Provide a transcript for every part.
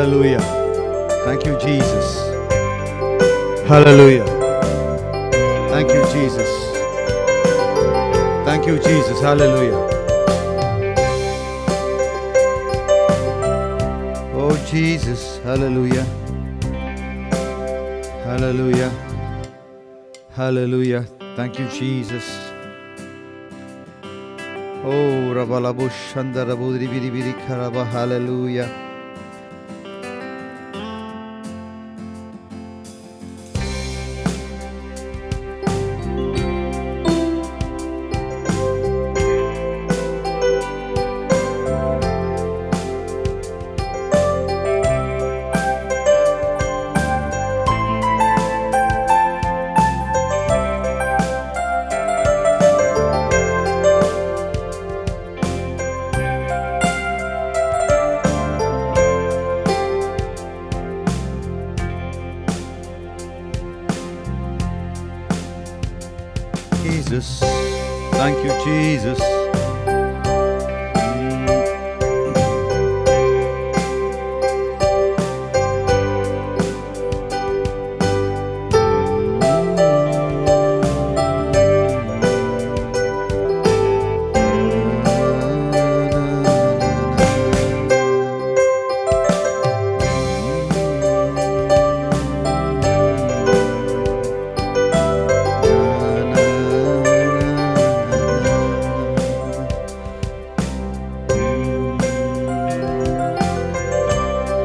Hallelujah. Thank you, Jesus. Hallelujah. Thank you, Jesus. Thank you, Jesus. Hallelujah. Oh, Jesus. Hallelujah. Hallelujah. Hallelujah. Thank you, Jesus. Oh, Rabalabush Shandarabudri Biri Biri Karaba. Hallelujah. Jesus. Thank you, Jesus.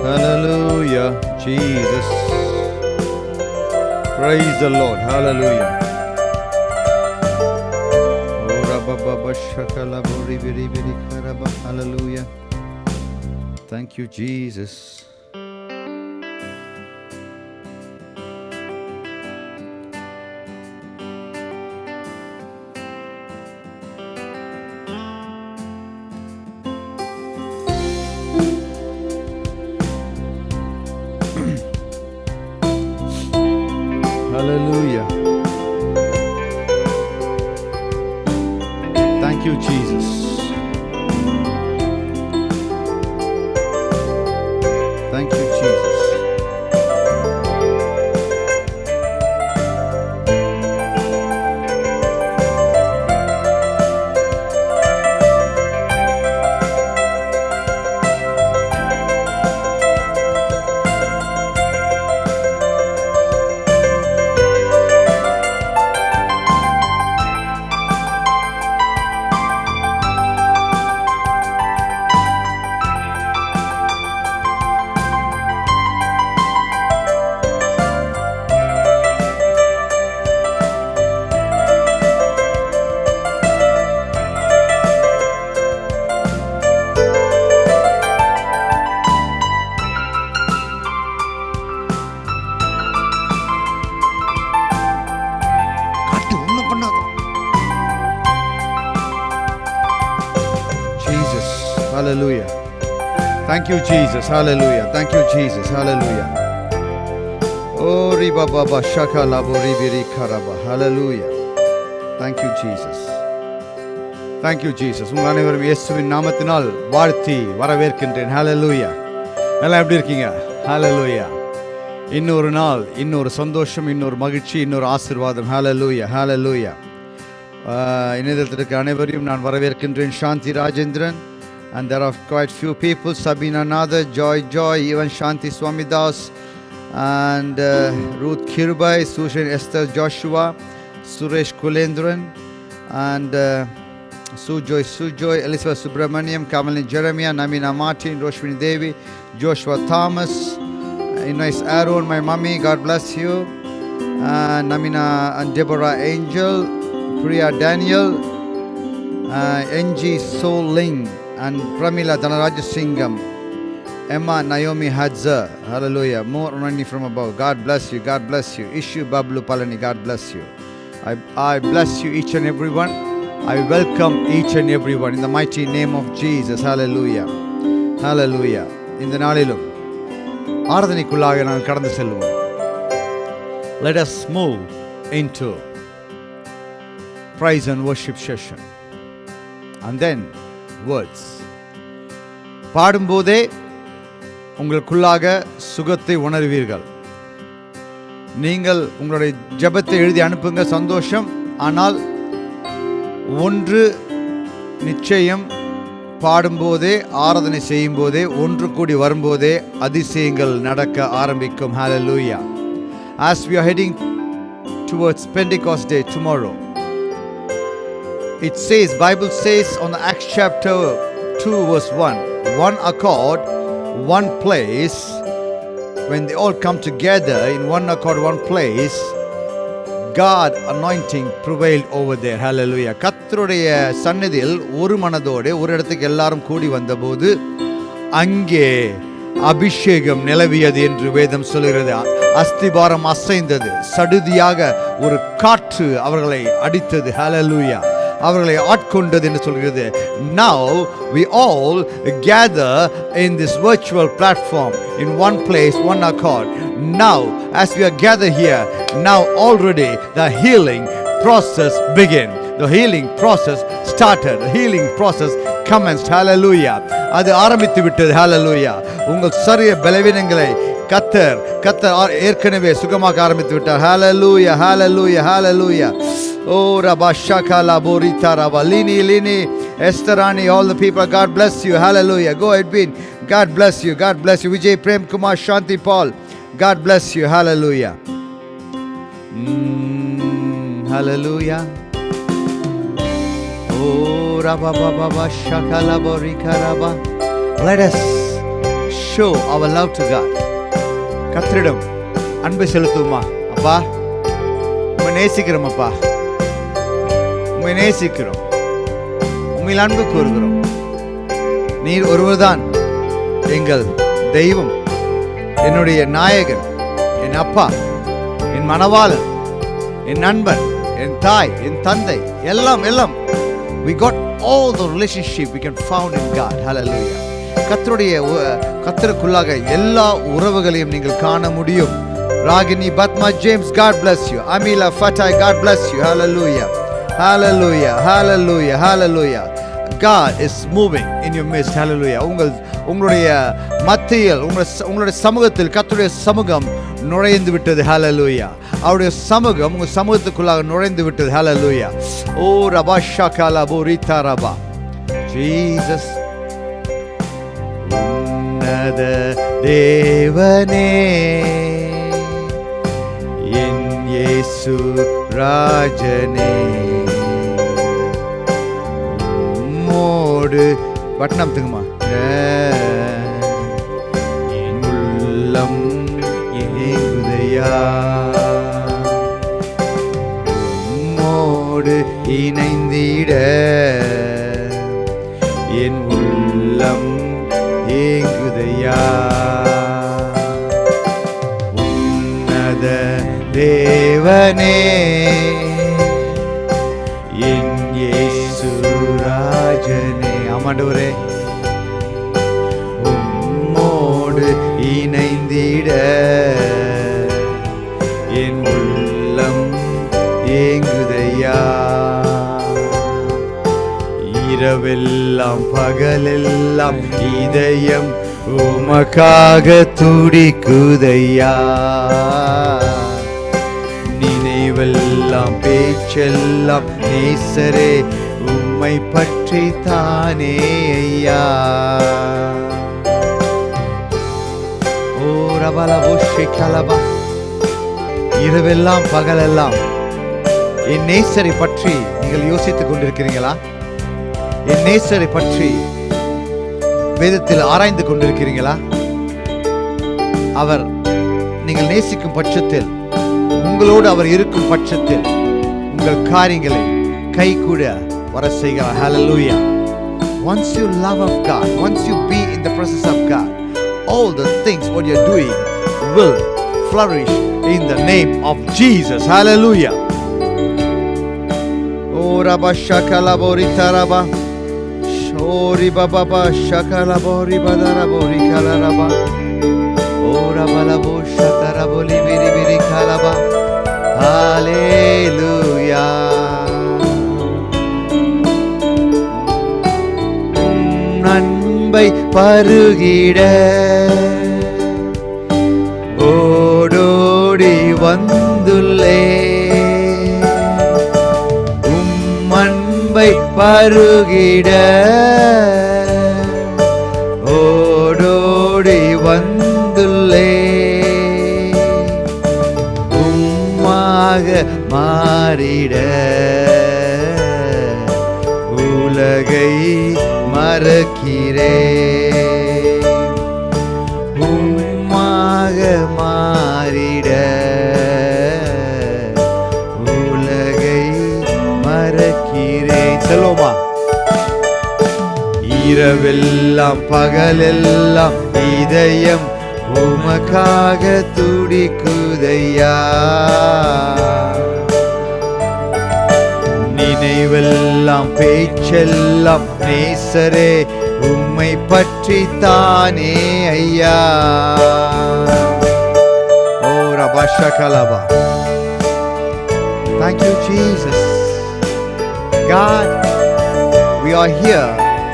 Hallelujah, Jesus. Praise the Lord. Hallelujah. Hallelujah. Thank you, Jesus. Hallelujah. Thank you, Jesus. Thank you, Jesus. Jesus. Hallelujah. Thank you, Jesus. Hallelujah. Thank you, Jesus. Hallelujah. Oh, riba baba shaka labo ribiri karaba. Hallelujah. Thank you, Jesus. Thank you, Jesus. உங்கள் அனைவரும் இயேசுவின் நாமத்தினால் வாழ்த்தி வரவேற்கின்றேன். Hallelujah. எல்லாம் எப்படி இருக்கீங்க? Hallelujah. இன்னொரு நாள், இன்னொரு சந்தோஷம், இன்னொரு மகிழ்ச்சி, இன்னொரு ஆசீர்வாதம். Hallelujah. Hallelujah. இணையதளத்திற்கு அனைவரையும் நான் வரவேற்கின்றேன். சாந்தி Rajendran, and there are quite few people, Sabina Natha, Joy, even Shanti Swamidas, and Ruth Kirbai, Sushan Esther Joshua, Suresh Kulendran, and Sujoy, Elizabeth Subramaniam, Kamalini Jeremiah, Namina Martin, Roshmini Devi, Joshua Thomas, Inais Aaron, my mommy, God bless you, Namina and Deborah Angel, Priya Daniel, NG Soul Ling, and Pramila Dhanaraja Singham, Emma Naomi Hadza. Hallelujah. More money from above. God bless you. God bless you. Ishu Bablu Palani. God bless you. I bless you each and everyone. I welcome each and everyone in the mighty name of Jesus. Hallelujah. Hallelujah. இந்த நாளிலும் ஆராதனைக்குள்ளாக நான் கடந்து செல்வோம். Let us move into praise and worship session. And then words. பாடும்போதே உங்களுக்குள்ளாக சுகத்தை உணர்வீர்கள். நீங்கள் உங்களுடைய ஜெபத்தை எழுதி அனுப்புங்க, சந்தோஷம். ஆனால் ஒன்று நிச்சயம், பாடும்போதே, ஆராதனை செய்யும் போதே, ஒன்று கூடி வரும்போதே அதிசயங்கள் நடக்க ஆரம்பிக்கும். Hallelujah. As we are heading towards Pentecost Day tomorrow, it says, Bible says on the Acts chapter 2 verse 1, one accord, one place. When they all come together in one accord, one place, God anointing prevailed over there. Hallelujah. கர்த்தருடைய சந்நிதியில் ஒரு மனதோடு ஒரு இடத்துக்கு எல்லாரும் கூடி வந்தபோது அங்கே அபிஷேகம் நிலவியது என்று வேதம் சொல்கிறது. அஸ்திபாரம் அசைந்தது, சடுதியாக ஒரு காற்று அவர்களை அடித்தது. Hallelujah. அவர்களை ஆட்கொண்டது என்று சொல்கிறது. Now we all gather in this virtual platform in one place, one accord. Now as we are gathered here, now already the healing process began. The healing process started. The healing process commenced. Hallelujah. அது ஆரம்பித்து விட்டது. Hallelujah. உங்கள் சரீர பலவீனங்களை கர்த்தர் ஏற்கனவே சுகமாக்க ஆரம்பித்து விட்டார். Hallelujah. Hallelujah. Hallelujah. Oh, Rabba Shakala Borita Rabba Lini Estarani, all the people, God bless you. Hallelujah. Go ahead, Bin. God bless you. God bless you. Vijay Prem Kumar Shanti Paul. God bless you. Hallelujah. Hallelujah. Oh, Rabba Baba Shakala Borika Rabba. Let us show our love to God. கர்த்தரிடம் அன்பை செலுத்துவோமா? அப்பா, உம்மை நேசிக்கிறோம். அப்பா, உம்மை நேசிக்கிறோம். உம்மில் அன்பு கூறுகிறோம். நீர் ஒருவர்தான் எங்கள் தெய்வம், என்னுடைய நாயகன், என் அப்பா, என் மணவாளன், என் நண்பன், என் தாய், என் தந்தை, எல்லாம் எல்லாம். We got all the relationship we can found in God. Hallelujah. கர்த்தருக்குள்ளாக எல்லா உறவுகளையும் நீங்கள் காண முடியும். Ragini Padma James, God bless you. Amila ஃபட்டாய், God bless you. Hallelujah. Hallelujah. Hallelujah. Hallelujah. God is moving in your midst. Hallelujah. உங்களுடைய மத்தியில், உங்களுடைய சமூகத்தில் கர்த்தருடைய சமூகம் நுழைந்து விட்டது. Hallelujah. அவருடைய சமூகம் உங்கள் சமூகத்துக்குள்ளாக நுழைந்து விட்டது. Hallelujah. ஓ ரபா ஷகலா போரிதா ரபா. Jesus. உன்னத தேவனே, என் இயேசு ராஜனே, உம்மோடு பட்டணம் தங்குமா என் உள்ளம் ஏங்குதையா, உம்மோடு இணைந்திட என் உள்ளம் ஏங்குதையா. உன்னத தேவனே, என் இயேசு ராஜனே. ஆமாண்டவரே, உம்மோடு இணைந்திட என் உள்ளம் ஏங்குதையா. இரவெல்லாம் பகலெல்லாம் இதயம் உமக்காக துடிக்குதையா. நினைவெல்லாம் பேச்செல்லாம் நேசரே உம்மை பற்றி தானே ஐயா. ஓ ரபலபோ ஷிகலபா. இரவெல்லாம் பகலெல்லாம் என் நேசரை பற்றி நீங்கள் யோசித்துக் கொண்டிருக்கிறீங்களா? என் நேசரை பற்றி வேதத்தில் ஆராய்ந்து கொண்டிருக்கிறீங்களா? அவர் நீங்கள் நேசிக்கும் பட்சத்தில், உங்களோடு அவர் இருக்கும் பட்சத்தில் உங்கள் காரியங்களை கைகூட வர செய்கிறார். Hallelujah. Once you love of God, once you be in the presence of God, all the things what you are doing will flourish in the name of Jesus. Hallelujah. Oh Rabba Shakala Borita Rabba. Shori Baba Shakala Bori Badara Bori Kalaraba. Oh Rabba Labo Shatara Boli Biri Biri Kalaba. Hallelujah. நன்பை பருகிட ஓடோடி வந்துள்ளே அன்பை பருகிட ஓடோடி வந்துள்ளே உம்மாக மாறிட உலகை மறக்கிறே உம்மாக மாறிட உலகை மறக்கிறேன். செல்வோமா? இரவெல்லாம் பகலெல்லாம் இதயம் உமக்காக துடிக்குதையா. நினைவெல்லாம் பேச்செல்லாம் நேசரே உம்மை பற்றி தானே ஐயா. ஓ ரபாஷா கலபா. Thank you, Jesus. God, we are here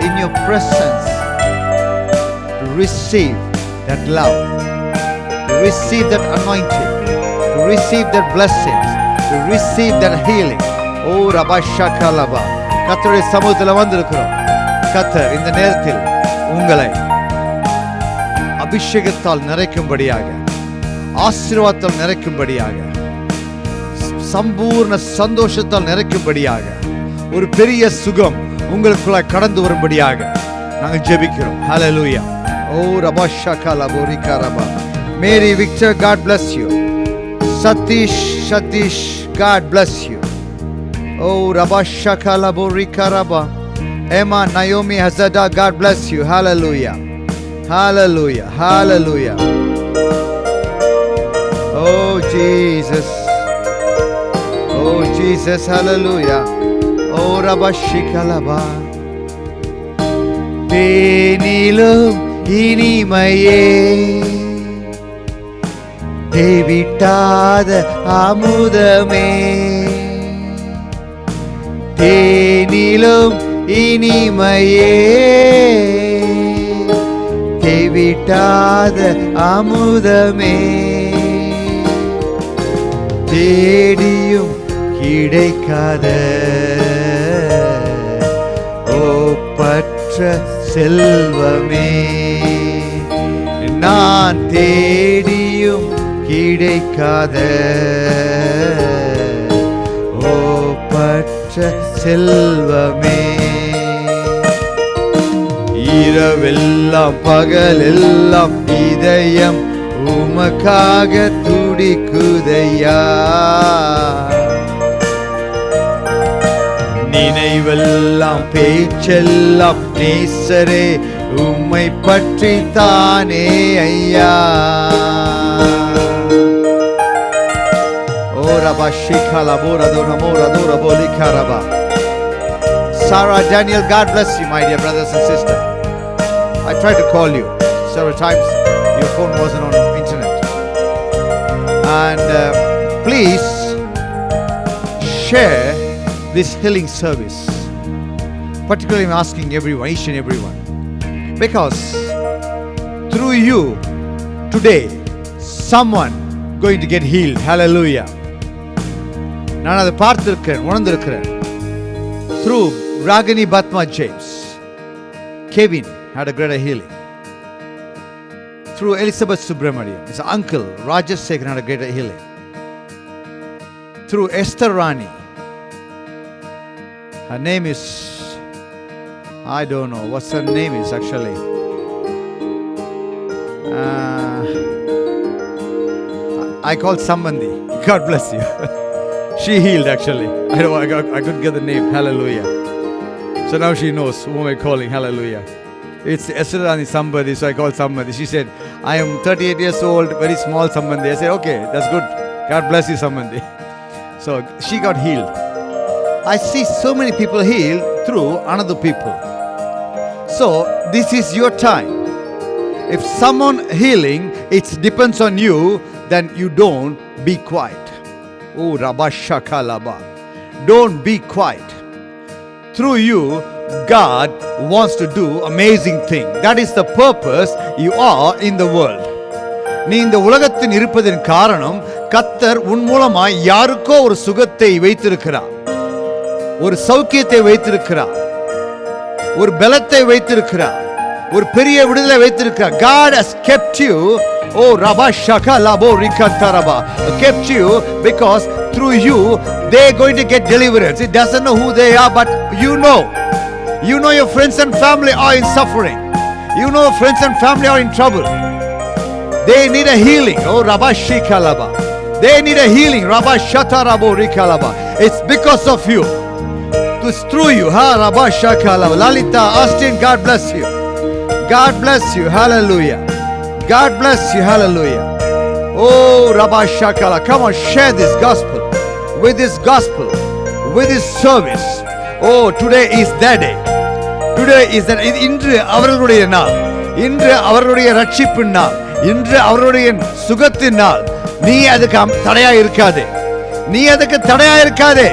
in your presence to receive that love, to receive that anointing, to receive that blessings, to receive that healing. ஓ ரபாஷா கலபா. கர்த்தருடைய சமூகத்தில் வந்திருக்கிறோம். கர்த்தர் இந்த நேரத்தில் உங்களை அபிஷேகத்தால் நிறைக்கும்படியாக, ஆசீர்வாதத்தால் நிறைக்கும்படியாக, சம்பூர்ண சந்தோஷத்தால் நிறைக்கும்படியாக, ஒரு பெரிய சுகம் உங்களுக்குள்ள கடந்து வரும்படியாக நாங்கள் ஜெபிக்கிறோம். ஹல்லேலூயா. ஓ ரபாஷா கலபா ரிகரபா. Mary Victor, God bless you. Satish, God bless you. Oh, Rabasha Kalabo Rikaraba. Emma, Naomi, Hazada, God bless you. Hallelujah. Hallelujah. Hallelujah. Oh, Jesus. Oh, Jesus. Hallelujah. Oh, Rabashi Kalaba. Penilum inimaye தேவிட்டாத அமுதமே தேனிலும் இனிமையே தேவிட்டாத அமுதமே தேடியும் கிடைக்காத ஒப்பற்ற செல்வமே நான் தேடியும் கிடைக்காத ஒப்பற்ற செல்வமே இரவெல்லாம் பகலெல்லாம் இதயம் உமக்காக துடிக்குதையா நினைவெல்லாம் பேச்செல்லாம் நேசரே உம்மை பற்றி தானே ஐயா Sarah Daniel, God bless you, my dear brothers and sisters. I tried to call you several times. Your phone wasn't on internet. And please share this healing service. Particularly I'm asking everyone, each and everyone. Because through you, today, someone going to get healed. Hallelujah. நான் அதை பார்த்திருக்கிறேன், உணர்ந்திருக்கிறேன். Through Ragini Batma James, Kevin had a greater healing. Through Elizabeth Subramaniam, his uncle Rajesh Sekar had a greater healing. Through Esther Rani, her name is, I don't know what's her name is actually. I called Sambandhi. God bless you. She healed actually. I couldn't get the name. Hallelujah. So now she knows who am I calling. Hallelujah. It's Esther Rani somebody, so I called somebody. She said, I am 38 years old, very small Sambandhi. I said, okay, that's good. God bless you, Sambandhi. So she got healed. I see so many people healed through another people. So this is your time. If someone healing, it depends on you, then you don't be quiet. Oh, Rabasha Kalaba. Don't be quiet. Through you, God wants to do amazing thing. That is the purpose you are in the world. நீ இந்த உலகத்தில் இருப்பதன் காரணம் கர்த்தர் உன் மூலமாய் யாருக்கோ ஒரு சுகத்தை வைத்திருக்கிறார், ஒரு சௌக்கியத்தை வைத்திருக்கிறார், ஒரு பலத்தை வைத்திருக்கிறார், ஒரு பெரிய விடுதலை வைத்திருக்கிறார். God has kept you. Oh Rabba Shaka Labo Rikantaraba kept you because through you they are going to get deliverance. It doesn't know who they are, but you know your friends and family are in suffering. You know friends and family are in trouble. They need a healing. Oh Rabba Shikalaba, they need a healing. Rabba Shatarabo Rikalaba. It's because of you. It's through you. Ha Rabba Shakalaba. Lalita, Austin, God bless you. God bless you. Hallelujah. God bless you. Hallelujah. Oh Rabba Shakala, come on, share this gospel, with this service. Oh, today is that day. Today is that. இன்று அவர்களுடைய நாள், இன்று அவர்களுடைய ரட்சிப்பின் நாள், இன்று அவர்களுடைய சுகத்தின் நாள். நீ அதுக்கு தடையா இருக்காதே, நீ அதுக்கு தடையா இருக்காதே.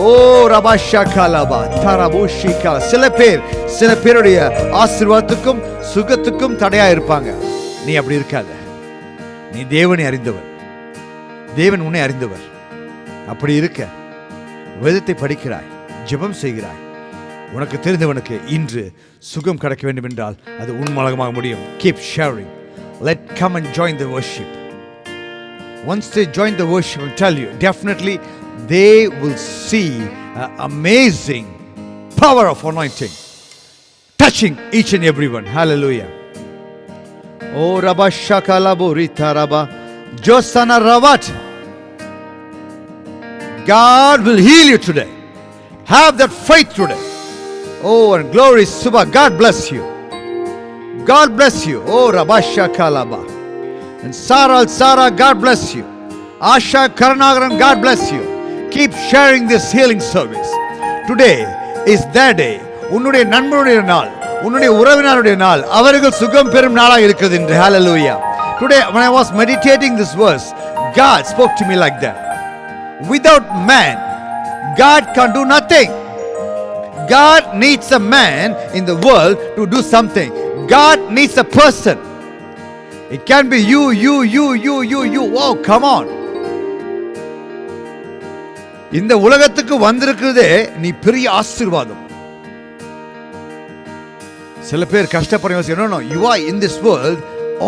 ஓ ரபா ஷகலபா தரபு ஷிகா. சில பேருடைய ஆசீர்வாதத்துக்கும் சுகத்துக்கும் தடையா இருப்பாங்க. நீ அப்படி இருக்காத. நீ தேவனை அறிந்தவர், தேவன் உன்னை அறிந்தவர். அப்படி இருக்க வேதத்தை படிக்கிறாய், ஜெபம் செய்கிறாய், உனக்கு தெரிந்தவனுக்கு இன்று சுகம் கிடைக்க வேண்டும் என்றால் அது உன் மூலமாக முடியும். Keep sharing. Come and join the worship. Once they join the worship, I'll tell you, definitely they will see amazing power of anointing touching each and everyone. Hallelujah. Oh Rabba Shakala Borita Rabba Josana Ravat. God will heal you today. Have that faith today. Oh, and glory Subha. God bless you. God bless you. Oh Rabba Shakalaba. And Sarah, God bless you. Asha Karnagaran, God bless you. Keep sharing this healing service. Today is that day. உன்னுடைய நண்பனுடைய நாள், உன்னுடைய உறவினருடைய நாள், அவர்கள் சுகம் பெறும் நாளாக இருக்கிறது என்று. Hallelujah. Today when I was meditating this verse, God spoke to me like that. Without man, God can do nothing. God needs a man in the world to do something. God needs a person. It can be you. Oh, come on. இந்த உலகத்துக்கு வந்திருக்கிறதே நீ பெரிய ஆசீர்வாதம். சில பேர் கஷ்டப்படுறவங்க, no, you are in this world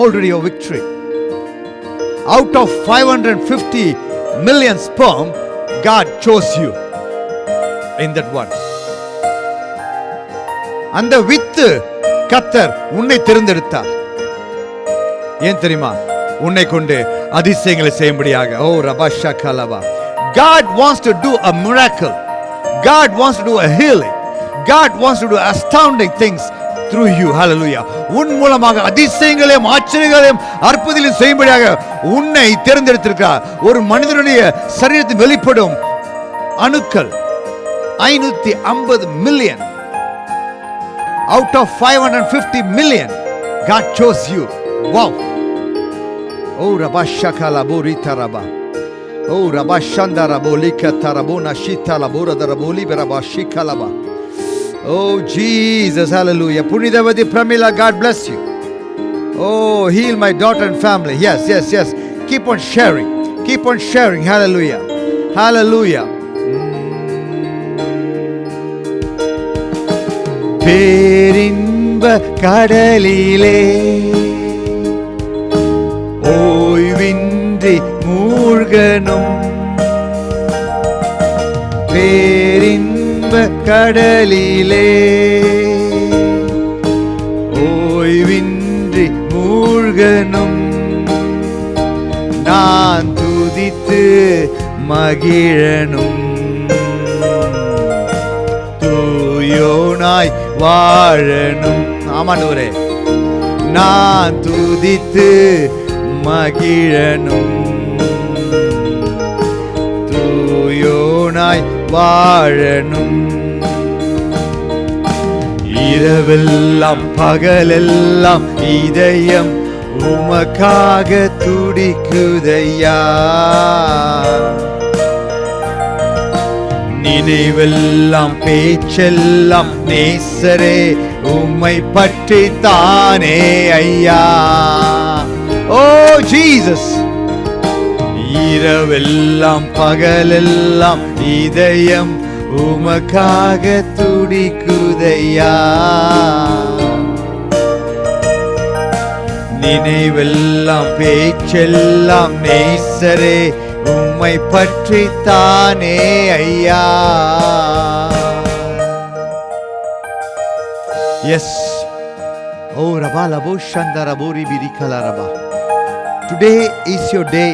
already a victory. Out of 550 million sperm, God chose you in that one. அந்த with கர்த்தர் உன்னை தேர்ந்தெடுத்தார். ஏன் தெரியுமா? உன்னை கொண்டு அதிசயங்களை செய்யும்படியாக. ஓ ரபா ஷகலபா. God wants to do a miracle. God wants to do a healing. God wants to do astounding things through you. Hallelujah. உன் மூலமாக அதிசயங்களையும் ஆச்சரியங்களையும் அற்புதங்களையும் செய்யும்படியாக உன்னை தேர்ந்தெடுத்திருக்கிறார். ஒரு மனிதனுடைய சரீரத்தில் வெளிப்படும் அணுக்கள் 550 million. Out of 550 million, God chose you. Wow. Oh Rabba Shakala Borita Rabba. Oh Rabba Shandara Bolika Tarabona Shita Labora Daraboli Beraba Shikalaba. Oh Jesus, hallelujah. Punidavadi Pramila, God bless you. Oh, heal my daughter and family. Yes. Keep on sharing. Hallelujah. Hallelujah. பேரின்ப கடலிலே ஓய்வின்றி மூழ்கனும், பேரின்ப கடலிலே ஓய்வின்றி மூழ்கனும், நான் துதித்து மகிழனும், தூயோனாய் வாழனும். ஆமாண்டவரே, நான் துதித்து மகிழனும், தூயோனாய் வாழனும். இரவெல்லாம் பகலெல்லாம் இதயம் உமக்காக துடிக்குதையா, நினைவெல்லாம் பேச்செல்லாம் நேசரே உம்மை பற்றி தானே ஐயா. Oh Jesus. இரவெல்லாம் பகலெல்லாம் இதயம் உமக்காக துடிக்குதையா. நினைவெல்லாம் பேச்செல்லாம் நேசரே உம்மை பற்றித்தானே ஐயா. Yes. Oh rabala bo shandara bori birikala raba. Today is your day.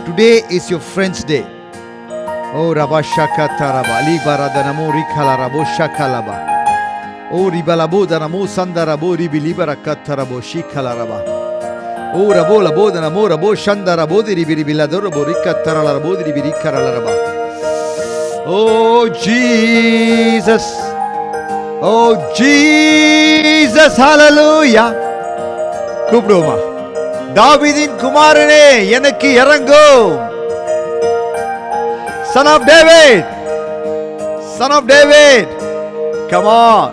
Today is your friend's day. Oh raba shakata raba li baradana mori kala rabo shakalaba. Oh ribalabo dana mo sandara bori bilibara katara bo shikala raba. Oh rabo labo dana mo rabo shandara bodi ribiladoro bori katara la bodi ribikara raba. Oh Jesus. Oh Jesus, hallelujah. கூப்பிடுவோமா? தாவீதின் குமாரனே எனக்கு இறங்கும். Son of David, Son of David, come on.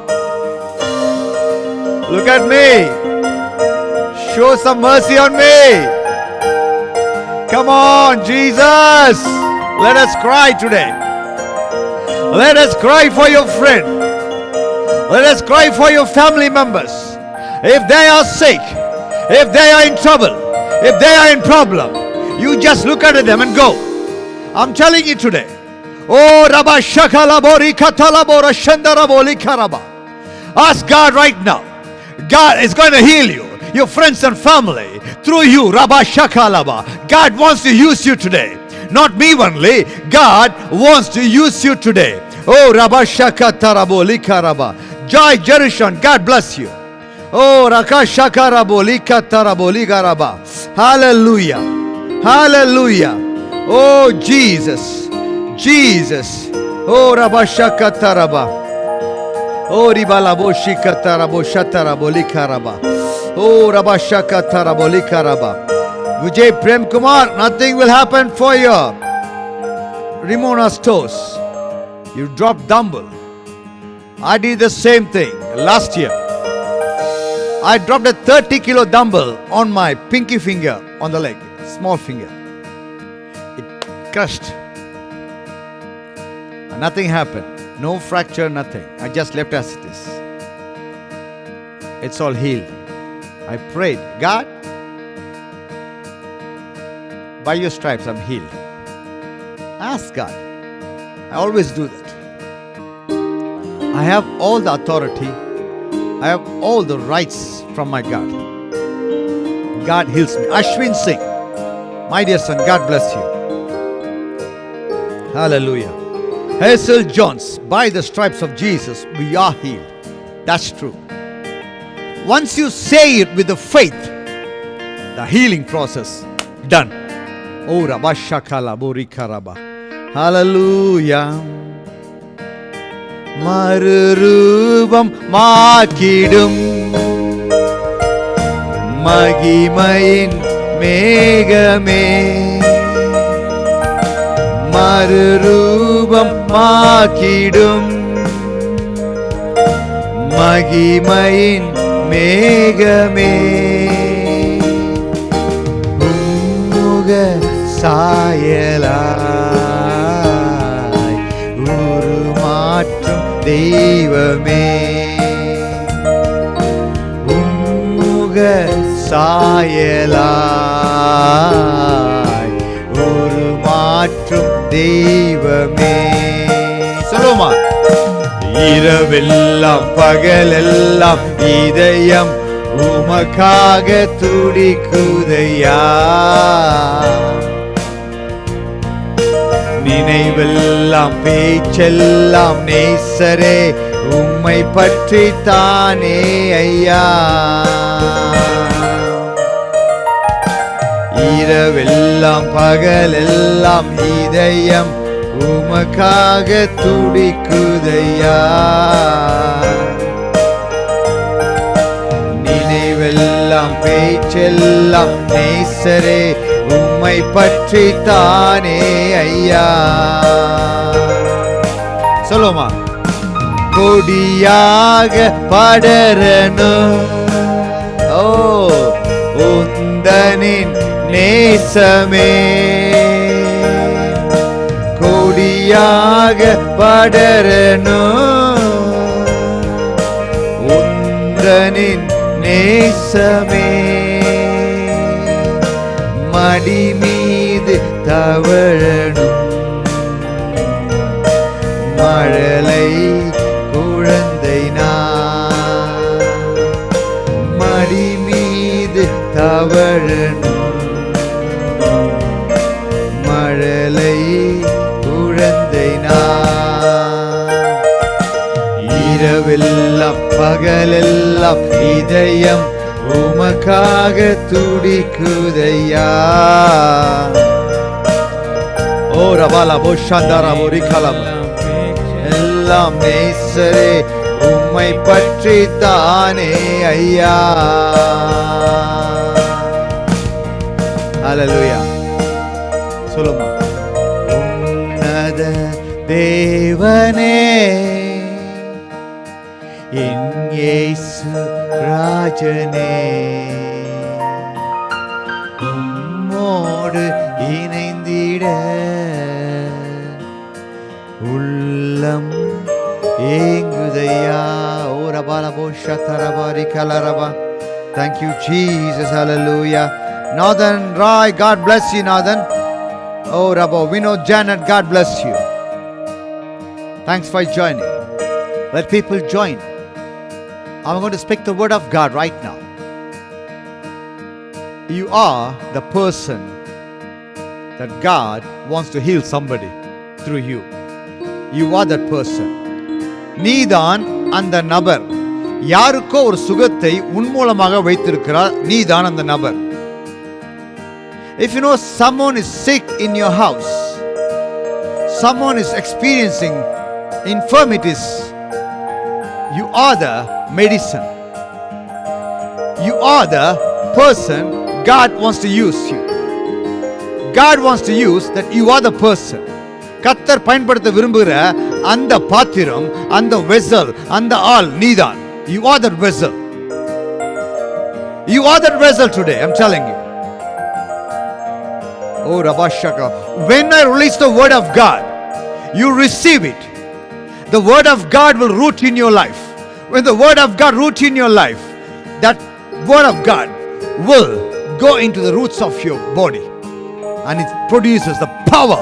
Look at me. Show some mercy on me. Come on, Jesus. Let us cry today. Let us cry for your friend. Let us cry for your family members. If they are sick, if they are in trouble, if they are in problem, you just look at them and go. I'm telling you today. Oh Rabba Shakalabori Katalabora Shandaraboli Karaba. Ask God right now. God is going to heal you, your friends and family, through you, Rabba Shakalaba. God wants to use you today. Not me only. God wants to use you today. Oh Rabba Shakataraboli Karaba. Joy Jerusalem, God bless you. Oh Rakashakaraboli Kataraboli Garaba. Hallelujah. Hallelujah. Oh Jesus. Jesus. Oh Rabashakataraba. Oh Ribalabo Shikatarabo Shataraboli Karaba. Oh Rabashakataraboli Karaba. Vijay Prem Kumar, nothing will happen for you. Rimona's toes. You dropped dumbbell. I did the same thing last year. I dropped a 30-kilo dumbbell on my pinky finger on the leg, small finger. It crushed. Nothing happened. No fracture, nothing. I just left as it is. It's all healed. I prayed, God, by your stripes I'm healed. Ask God. I always do that. I have all the authority. I have all the rights from my God. God heals me. Ashwin Singh, my dear son, God bless you. Hallelujah. Hazel Jones, by the stripes of Jesus, we are healed. That's true. Once you say it with the faith, the healing process done. Oh Rabashakala Borikaraba. Hallelujah. மறுரூபம் மாக்கிடும் மகிமையின் மேகமே. மறுரூபம் மாக்கிடும் மகிமையின் மேகமே. உம்முக சாயலாய் உருமாற்றும் தெய்வமே. உம்முக சாயலாய் உருமாற்றும் தெய்வமே. சொல்லுமா? இரவெல்லாம் பகலெல்லாம் இதயம் உமக்காக துடிக்குதையா. நினைவெல்லாம் பேச்செல்லாம் நேசரே உம்மை பற்றித்தானே ஐயா. இரவெல்லாம் பகலெல்லாம் இதயம் உமக்காக துடிக்குதையா. நினைவெல்லாம் பேச்செல்லாம் நேசரே உம்மை பற்றித்தானே ஐயா. சொல்லுமா? கொடியாக படரணும் ஓ உந்த உந்தனின் நேசமே கொடியாக படரணும் உந்தனின் நேசமே மடி மீது தவழணும் மழலை குழந்தை நான் மடி மீது தவழணும் மழலை குழந்தை நான் இரவெல்லாம் பகலெல்லாம் இதயம் உமக்காக துடிக்குதையா ஓ ரபாலா போஷாந்தாரா ஒரிகலம் எல்லாம் நேசரே உம்மை பற்றி தானே ஐயா ஹல்லேலூயா சொல்லுமா உன்னத தேவனே என் இயேசு ராஜனே உம்மோடு இணைந்திட உள்ளம் ஏங்குதையா ஓ ரபால போஷத்தரபாரி கலரபா Thank you Jesus hallelujah Nathan Rai God bless you Nathan Oh Rabo we know Janet God bless you Thanks for joining Let people join I'm going to speak the word of God right now You are the person that God wants to heal somebody through you You are that person நீதான் அந்த நபர் யாருக்கோ ஒரு சுகத்தை உன் மூலமாக வைத்திருக்கிறார் நீதான் அந்த நபர் If you know someone is sick in your house someone is experiencing infirmities you are the medicine you are the person God wants to use you God wants to use that you are the person கர்த்தர் பயன்படுத்த விரும்புகிற அந்த பாத்திரம் அந்த vessel அந்த ஆள் நீதான் you are that vessel you are that vessel today I'm telling you oh rabashaka when I release the word of God you receive it the word of God will root in your life when the word of God root in your life that word of God will go into the roots of your body and it produces the power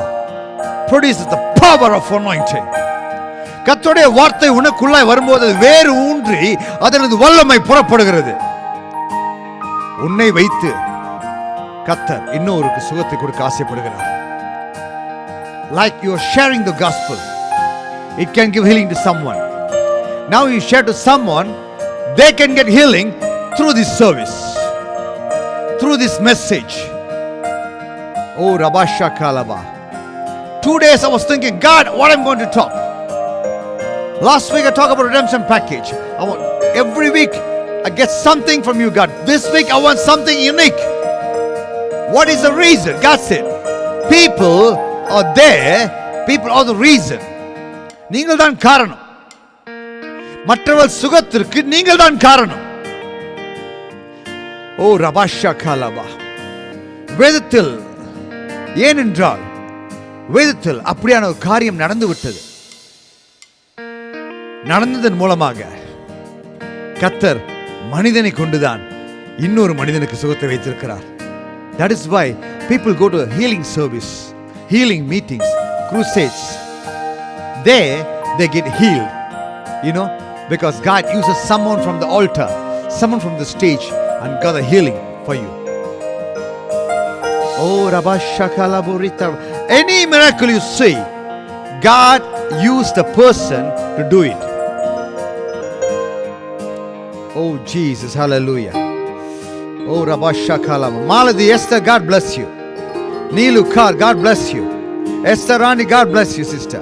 of anointing கர்த்தருடைய வார்த்தை உனக்குள்ளாய் வரும்போது வேறு ஊன்றி அதனது வல்லமை புறப்படுகிறது உன்னை வைத்து கர்த்தர் இன்னொருக்கு சுகத்தை கொடுக்க ஆசைப்படுகிறார் like you are sharing the gospel it can give healing to someone now you share to someone they can get healing through this service through this message oh rabasha kalaba 2 days I was thinking God what I'm going to talk last week I talked about redemption package I want every week I get something from you God this week I want something unique what is the reason God said people are there people are the reason நீங்கள் தான் காரணம் மற்றவர் சுகத்திற்கு நீங்கள் தான் காரணம் ஓ ரபாஷா காலபா வேதத்தில் ஏனென்றால் வேதத்தில் அப்படியான ஒரு காரியம் நடந்து விட்டது நடந்ததன் மூலமாக கர்த்தர் மனிதனை கொண்டுதான் இன்னொரு மனிதனுக்கு சுகத்தை வைத்திருக்கிறார் that is why people go to a healing service healing meetings crusades there they get healed you know because God uses someone from the altar someone from the stage and got a healing for you oh rabashakala burita any miracle you see God used the person to do it oh Jesus hallelujah oh rabashakala maladi Esther God bless you Neelu Kar God bless you Esther Rani God bless you sister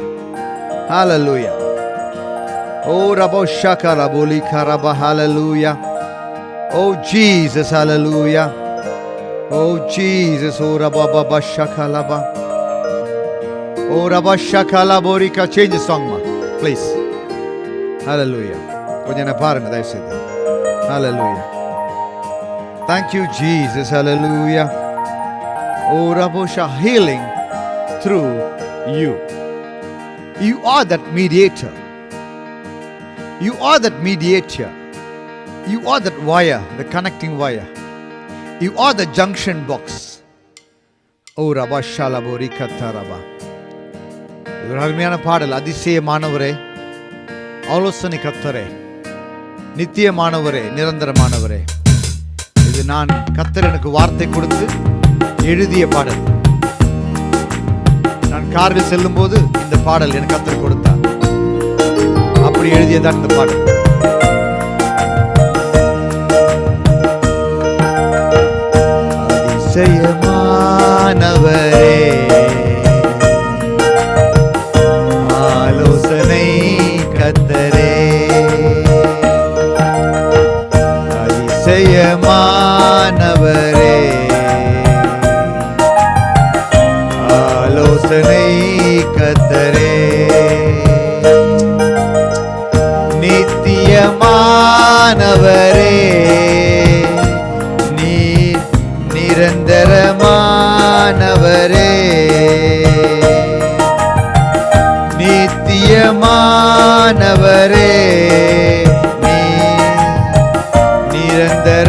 hallelujah oh rabashakala boli karaba hallelujah oh Jesus hallelujah oh Jesus oh rababa shakalaba oh rabashakala borika change the song ma please hallelujah konjana paarenga dayavu hallelujah Thank you, Jesus. Hallelujah. Oh, Rabosha, healing through you. You are that mediator. You are that mediator. You are that wire, the connecting wire. You are the junction box. Oh, Rabasha Labori Kataraba. இது ஒரு அருமையான பாடல். அதிசயமானவரே, ஆலோசனை கர்த்தரே, நித்தியமானவரே, நிரந்தரமானவரே. இது நான் கர்த்தர் எனக்கு வார்த்தை கொடுத்து எழுதிய பாடல். நான் காரில் செல்லும் போது இந்த பாடல் எனக்கு கர்த்தர் கொடுத்தார். அப்படி எழுதியதான் இந்த பாடல். அதிசயமானவரே, ஆலோசனை கர்த்தரே, அதிசயமானவரே, ஆலோசனை கர்த்தரே, நித்தியமானவரே, நீர் நிரந்தரமானவரே, நித்தியமானவரே, நீர் நிரந்தரமானவரே.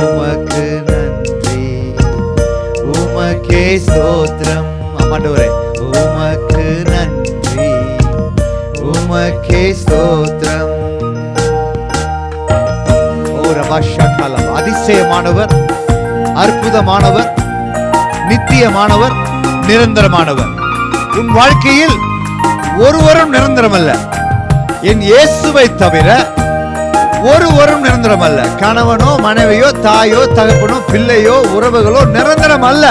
உமக்கு நன்றி, உமக்கே ஸ்தோத்திரம். ஆண்டவரே, உமக்கு நன்றி, உமக்கே ஸ்தோத்திரம். ஓ ரபாஷகலவ, அதிசயமானவர், அற்புதமானவர், நித்தியமானவர், நிரந்தரமானவர். உன் வாழ்க்கையில் ஒருவரும் நிரந்தரமல்ல. என் இயேசுவை தவிர ஒருவரும் நிரந்தரம் அல்ல. கணவனோ மனைவியோ தாயோ தகப்பனோ பிள்ளையோ உறவுகளோ நிரந்தரம் அல்ல.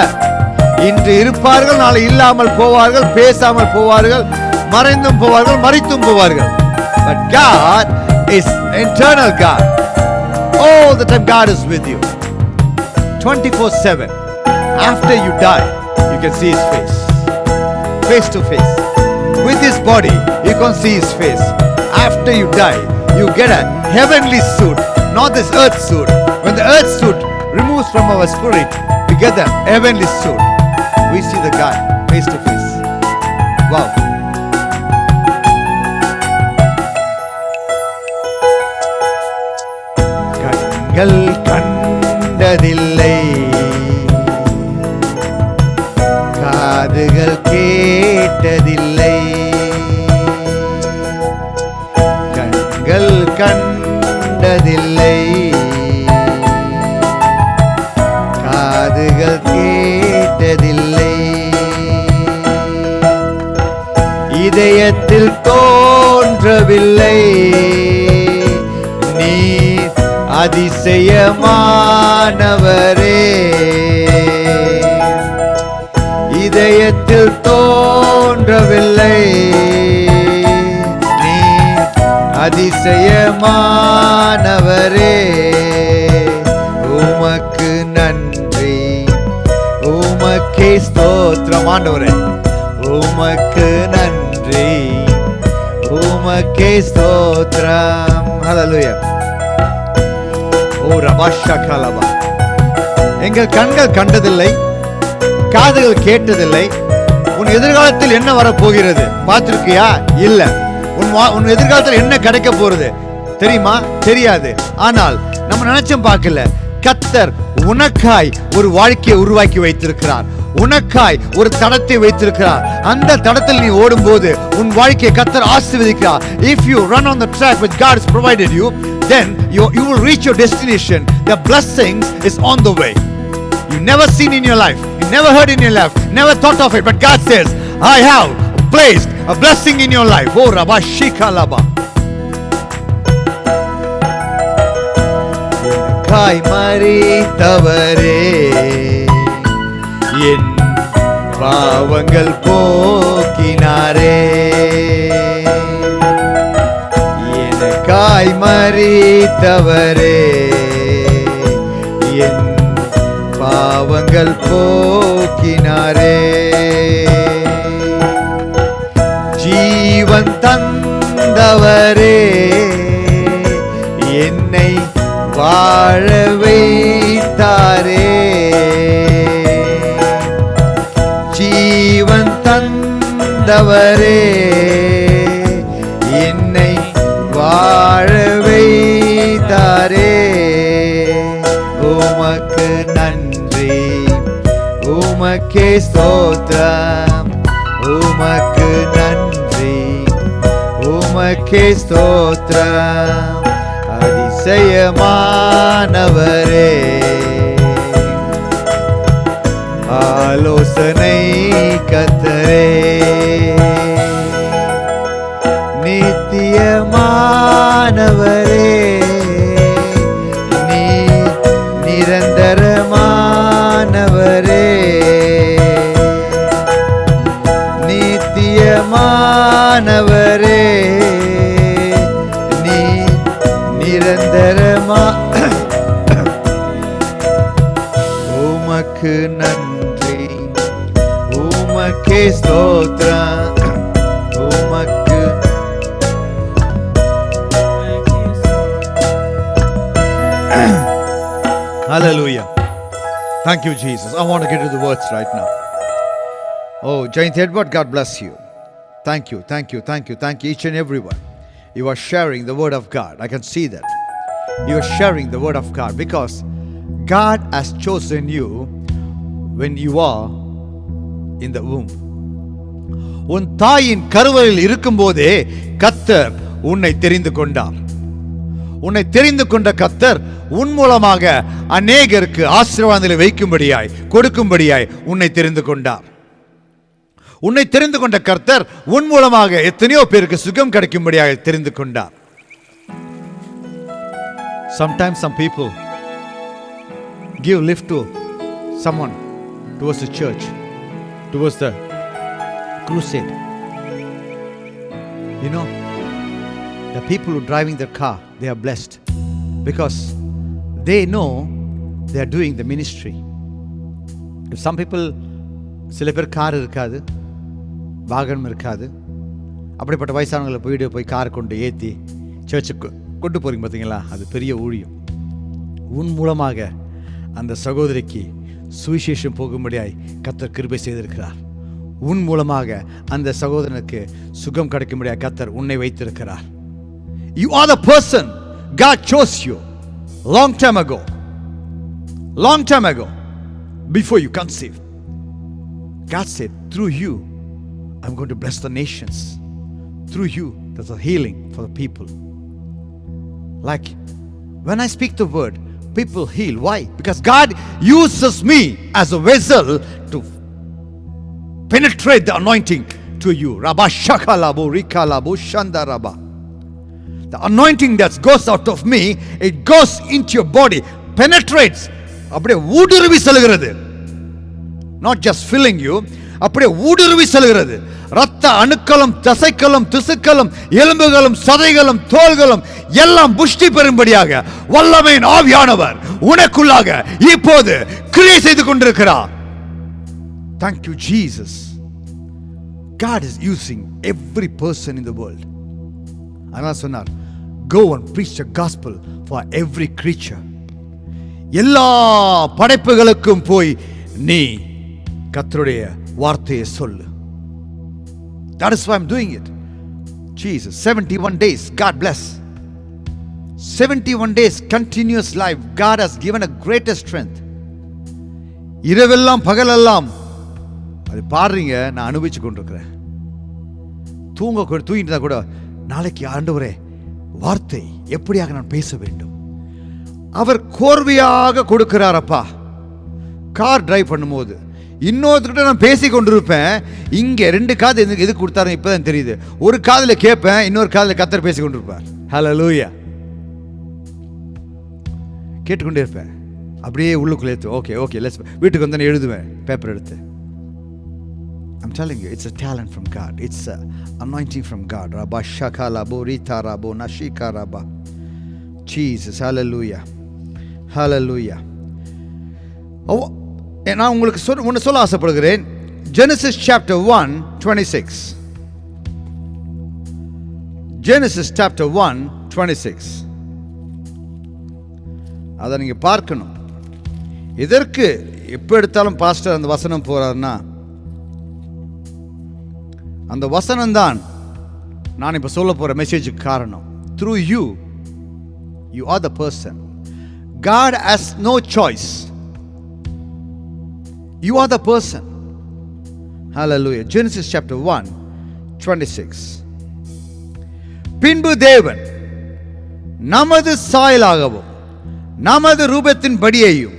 இன்று இருப்பார்கள், நாளை இல்லாமல் போவார்கள், பேசாமல் போவார்கள், மறைந்தும் போவார்கள், மறித்தும் போவார்கள். But God is eternal God. All the time God is with you. 24/7. After you die, you can see His face. Face to face. With His body, you can see His face. After you die, you get a heavenly suit, not this earth suit. When the earth suit removes from our spirit, we get the heavenly suit. We see the God face to face. Wow. கண்கள் கண்டதில்லை, காதுகள் கேட்டதில்லை, கண்கள் கண்டதில்லை, காதுகள் கேட்டதில்லை, இதயத்தில் தோன்றவில்லை. நீர் அதிசயமானவரே, இதயத்தில் தோன்றவில்லை. நீர் அதிசயமானவரே, உமக்கு நன்றி, உமக்கே ஸ்தோத்திரம். ஆண்டவரே, உமக்கு நன்றி, உமக்கே ஸ்தோத்திரம். ஹல்லேலூயா. ஓ ரபாஷகலவா. எங்கள் கண்கள் கண்டதில்லை, காதுகள் கேட்டதில்லை. உன் எதிர்காலத்தில் என்ன வரப்போகிறது பார்த்திருக்கியா? இல்ல. உன் எதிர்காலத்தில் என்ன கிடைக்க போறது தெரியுமா? தெரியாது. ஆனால் நம்ம நினைச்சும் பார்க்கல. கர்த்தர் உனக்காய் ஒரு வாழ்க்கையை உருவாக்கி வைத்திருக்கிறார். உனக்காய் ஒரு தடத்தை வைத்திருக்கிறார். அந்த தடத்தில் நீ ஓடும்போது உன் வாழ்க்கையை கர்த்தர் ஆசீர்வதிக்கிறார். If you run on the track which God has provided you, then you will reach your destination. The blessings is on the way. You never seen in your life, you never heard in your life, never thought of it, but God says, I have placed a blessing in your life. Oh Rabashikalaba. காய் மரித்தவரே, என் பாவங்கள் போக்கினாரே, எனக்காய் மரித்தவரே, என் பாவங்கள் போக்கினாரே, ஜீவன் தந்தவரே, தந்தவரே, என்னை வாழ வைத்தாரே. உமக்கு நன்றி, உமக்கே ஸ்தோத்திரம், உமக்கு நன்றி, உமக்கே ஸ்தோத்திரம். அதிசயமானவரே, ஆலோசனை கர்த்தரே, நித்தியமானவரே, நீ நிரந்தரமானவரே, நித்தியமானவரே, நீ நிரந்தரமா. உமக்கு நன்றி, உமக்கே ஸ்தோத்திரம், உமக்கு. Hallelujah. Thank you, Jesus. I want to get to the words right now. Oh, Jayanth Edward, God bless you. Thank you, thank you, thank you, thank you, each and everyone. You are sharing the word of God. I can see that. You are sharing the word of God because God has chosen you when you are in the womb. உன் தாயின் கருவறையில் இருக்கும்போதே கர்த்தர் உன்னை தெரிந்து கொண்டார். உன்னை தெரிந்து கொண்ட கர்த்தர் உன் மூலமாக அநேகருக்கு ஆசீர்வாதங்களை வைக்கும்படியாய், கொடுக்கும்படியாய் உன்னை தெரிந்து கொண்டார். உன்னை தெரிந்து கொண்ட கர்த்தர் உன் மூலமாக எத்தனையோ பேருக்கு சுகம் கிடைக்கும்படியாக தெரிந்து கொண்டார். Sometimes some people give lift to someone, towards the church, towards the crusade. You know, the people who are driving their car, they are blessed because they know they are doing the ministry. If some people, சில பேர் car இருக்காது, வாகனம் இருக்காது, அப்படிப்பட்ட வயசானவங்களை போய் car கொண்டு ஏற்றி சர்ச்சுக்கு கொண்டு போறீங்க பார்த்தீங்களா, அது பெரிய ஊழியம். உன் மூலமாக அந்த சகோதரிக்கு சுவிசேஷம் போகும்படியாய் கர்த்தர் கிருபை செய்திருக்கிறார். உன் மூலமாக அந்த சகோதரனுக்கு சுகம் கிடைக்கும்படியாக கர்த்தர் உன்னை வைத்திருக்கிறார். You are the person God chose you long time ago. Long time ago, before you conceived. God said, through you, I'm going to bless the nations. Through you, there's a healing for the people. Like, when I speak the word, people heal. Why? Because God uses me as a vessel to penetrate the anointing to you. Rabba shakalabo rikalabo shandaraba. The anointing that goes out of me, it goes into your body, penetrates. அப்படியே ஊடுருவி செல்கிறது. Not just filling you, அப்படியே ஊடுருவி செல்கிறது. ரத்த அணுக்களும் தசைகளும் திசுக்களும் எலும்புகளும் சதைகளும் தோள்களும் எல்லாம் புஷ்டி பெறும்படியாக வல்லமையின் ஆவியானவர் உனக்குள்ளாக இப்போது கிரியை செய்து கொண்டிருக்கிறார். Thank you, Jesus. God is using every person in the world. அதனால சொன்னார், go and preach the gospel for every creature. எல்லா படைப்புகளுக்கும் போய் நீ கர்த்தருடைய வார்த்தையை சொல்லு. That is why I'm doing it. Jesus, 71 days, God bless. 71 days continuous life. God has given a greater strength. இரவெல்லாம் பகலெல்லாம் அது பாடுறீங்க, நான் அனுபவிச்சு கொண்டிருக்கிறேன். தூங்கிட்டு கூட நாளைக்கு ஆண்டவரே வார்த்தை எப்படியாக நான் பேச வேண்டும், அவர் கோர்வையாக கொடுக்கிறாரப்பா. கார் டிரைவ் பண்ணும்போது இன்னொருத்தர்கிட்ட நான் பேசி கொண்டிருப்பேன். இங்கே 2 காது எது கொடுத்தாரு இப்பதான் தெரியுது. ஒரு காதில் கேட்பேன், இன்னொரு காதில் கர்த்தர் பேசி கொண்டிருப்பார். ஹல்லேலூயா. கேட்டுக்கொண்டே இருப்பேன். அப்படியே உள்ளுக்குள்ளே ஏற்று ஓகே லெட்ஸ் வீட்டுக்கு வந்து எழுதுவேன் பேப்பர் எடுத்து. I'm telling you, it's a talent from God. It's a anointing from God. Rabba shakala borita rabo nashika rabba. Jesus, hallelujah. Hallelujah. நான் உங்களுக்கு ஒன்று சொல்ல ஆசைப்படுகிறேன். Genesis chapter 1:26. Genesis chapter 1:26. அதை நீங்க பார்க்கணும். இதற்கு எப்போ எடுத்தாலும் பாஸ்டர் அந்த வசனம் போறாருன்னா அந்த வசனம்தான் நான் இப்போ சொல்ல போகிற மெசேஜுக்கு காரணம். Through you, you are the person. God has no choice. You are the person. Hallelujah. Genesis chapter 1:26. பின்பு தேவன் நமது சாயலாகவும் நமது ரூபத்தின் படியையும்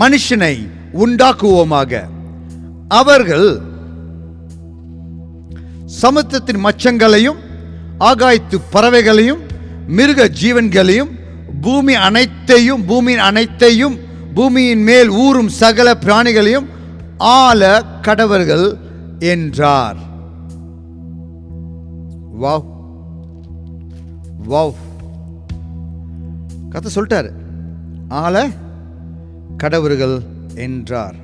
மனுஷனை உண்டாக்குவோமாக, அவர்கள் சமுத்திரத்தின் மச்சங்களையும் ஆகாயத்து பறவைகளையும் மிருக ஜீவன்களையும் பூமியின் அனைத்தையும் பூமியின் மேல் ஊறும் சகல பிராணிகளையும் ஆள கடவர்கள் என்றார். வாவ் வாவ், கதை சொல்லிட்டாரு, ஆள கடவர்கள் என்றார்.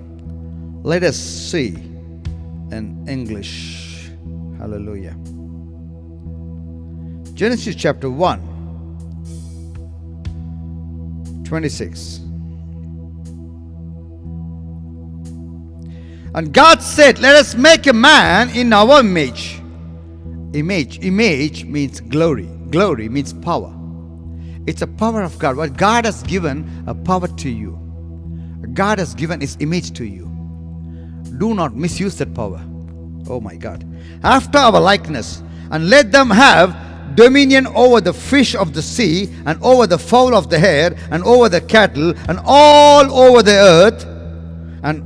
Let us see in English. Hallelujah. Genesis chapter 1:26. And God said, let us make a man in our image. Image means glory. Glory means power. It's a power of God. What God has given a power to you. God has given His image to you. Do not misuse that power. Oh my God. After our likeness, and let them have dominion over the fish of the sea, and over the fowl of the air, and over the cattle, and all over the earth, and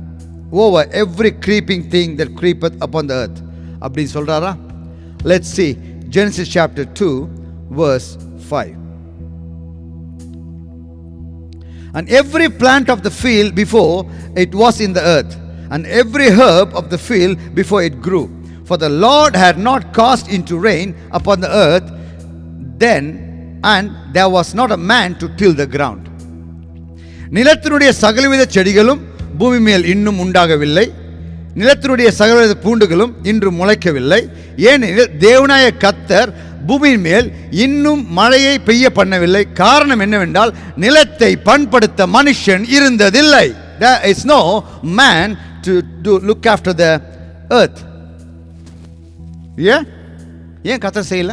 over every creeping thing that creepeth upon the earth. Appdi solrara. Let's see Genesis chapter 2 verse 5. And every plant of the field before it was in the earth, and every herb of the field before it grew. For the Lord had not caused into rain upon the earth then, and there was not a man to till the ground. நிலத்தினுடைய சகலவித செடிகளும் பூமி மேல் இன்னும் உண்டாகவில்லை, நிலத்தினுடைய சகலவித பூண்டுகளும் இன்று முளைக்கவில்லை. ஏனெனில் தேவனாய கர்த்தர் பூமியின் மேல் இன்னும் மழையை பெய்ய பண்ணவில்லை. காரணம் என்னவென்றால், நிலத்தை பண்படுத்த மனுஷன் இருந்ததில்லை. There is no man to look after the earth. ஏன் கர்த்தர் செய்யல?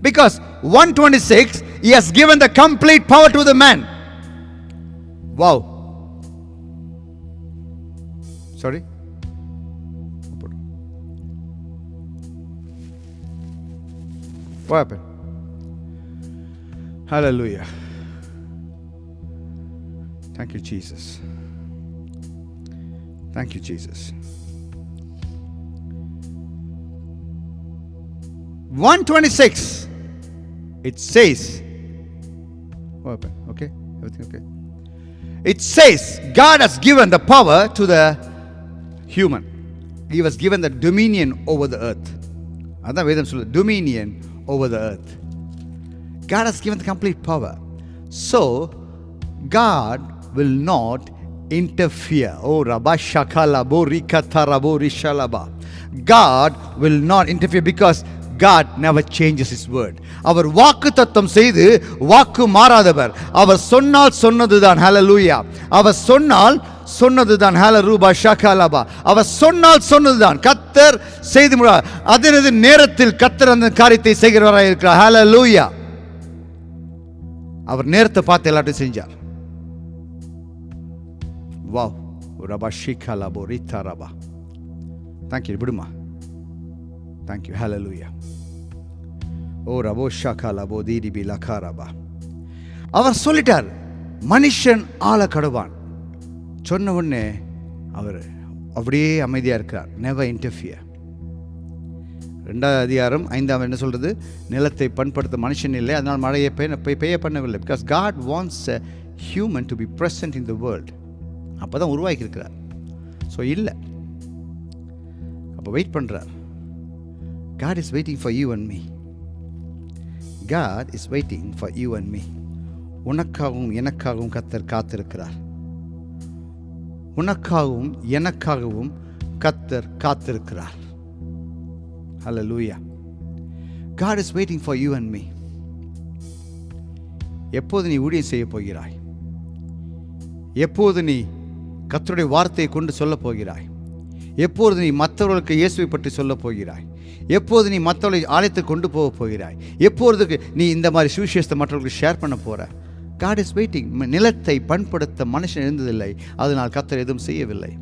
Because 1:26, He has given the complete power to the man. Wow. Sorry. What happened? Hallelujah. Thank you, Jesus. Thank you, Jesus. 1:26. It says, what happened? Okay? Everything okay? It says, God has given the power to the human. He was given the dominion over the earth. Adan Vedam sollu, dominion over the earth. God has given the complete power. So, God will not interfere. Oh, Rabba Shakala Borikata Raborishalaba. God will not interfere because God never changes His word. அவர் வாக்கு தத்தம் செய்து வாக்கு மாறாதவர். அவர் சொன்னால் சொன்னதுதான். ஹalleluya. அவர் சொன்னால் சொன்னதுதான். ஹalleluya ஷகலபா. அவர் சொன்னால் சொன்னதுதான். கர்த்தர் செய்து முடிப்பார். அதனது நேரத்தில் கர்த்தர் அந்த காரியத்தை செய்கிறவராய் இருக்கிறார். ஹalleluya. அவர் நேரத்தை பார்த்து எல்லாத்தையும் செஞ்சார். வாவ். ரபா ஷிகலபோ ரிதரபா. Thank you. விடுமா. Thank you. Hallelujah. Oh, Rabo Shakala Bodiri Bilakaraba. அவர் சொல்லிட்டார், மனுஷன் ஆள கடவான். சொன்ன உடனே அவர் அப்படியே அமைதியாக இருக்கிறார். Never interfere. 2வது அதிகாரம் 5ஆம் என்ன சொல்றது? நிலத்தை பண்படுத்த மனுஷன் இல்லை, அதனால் மழையை பெய்ய பண்ணவில்லை. Because God wants a human to be present in the world. அப்போ தான் உருவாக்கி இருக்கிறார். ஸோ இல்லை, அப்போ வெயிட் பண்ணுறார். God is waiting for you and me. God is waiting for you and me. உனக்காகவும் எனக்காகவும் கர்த்தர் காத்திருக்கிறார். உனக்காகவும் எனக்காகவும் கர்த்தர் காத்திருக்கிறார். Hallelujah. God is waiting for you and me. எப்போது நீ ஊழியம் செய்ய போகிறாய்? எப்போது நீ கர்த்தருடைய வார்த்தையை கொண்டு சொல்ல போகிறாய்? எப்போது நீ மற்றவர்களுக்கு இயேசுவை பற்றி சொல்ல போகிறாய்? எப்போது நீ மற்றவர்களை ஆலயத்துக்கு கொண்டு போக போகிறாய்? எப்போதுக்கு நீ இந்த மாதிரி சுவிசேஷத்தை மற்றவர்களுக்கு ஷேர் பண்ண போகிற? God is waiting. நிலத்தை பண்படுத்த மனுஷன் இருந்ததில்லை, அதனால் கர்த்தர் எதுவும் செய்யவில்லை.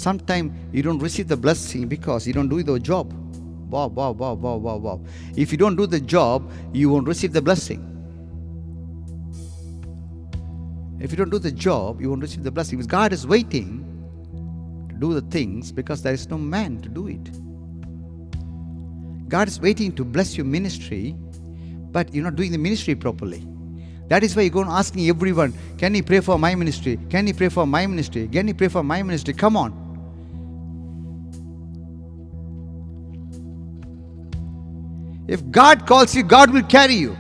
Sometimes you don't receive the blessing because you don't do the job. Wow. If you don't do the job, you won't receive the blessing. If you don't do the job, you won't receive the blessing. Because God is waiting to do the things because there is no man to do it. God is waiting to bless your ministry, but you're not doing the ministry properly. That is why you go and asking everyone, can you pray for my ministry? Can you pray for my ministry? Can you pray for my ministry? Come on. If God calls you, God will carry you.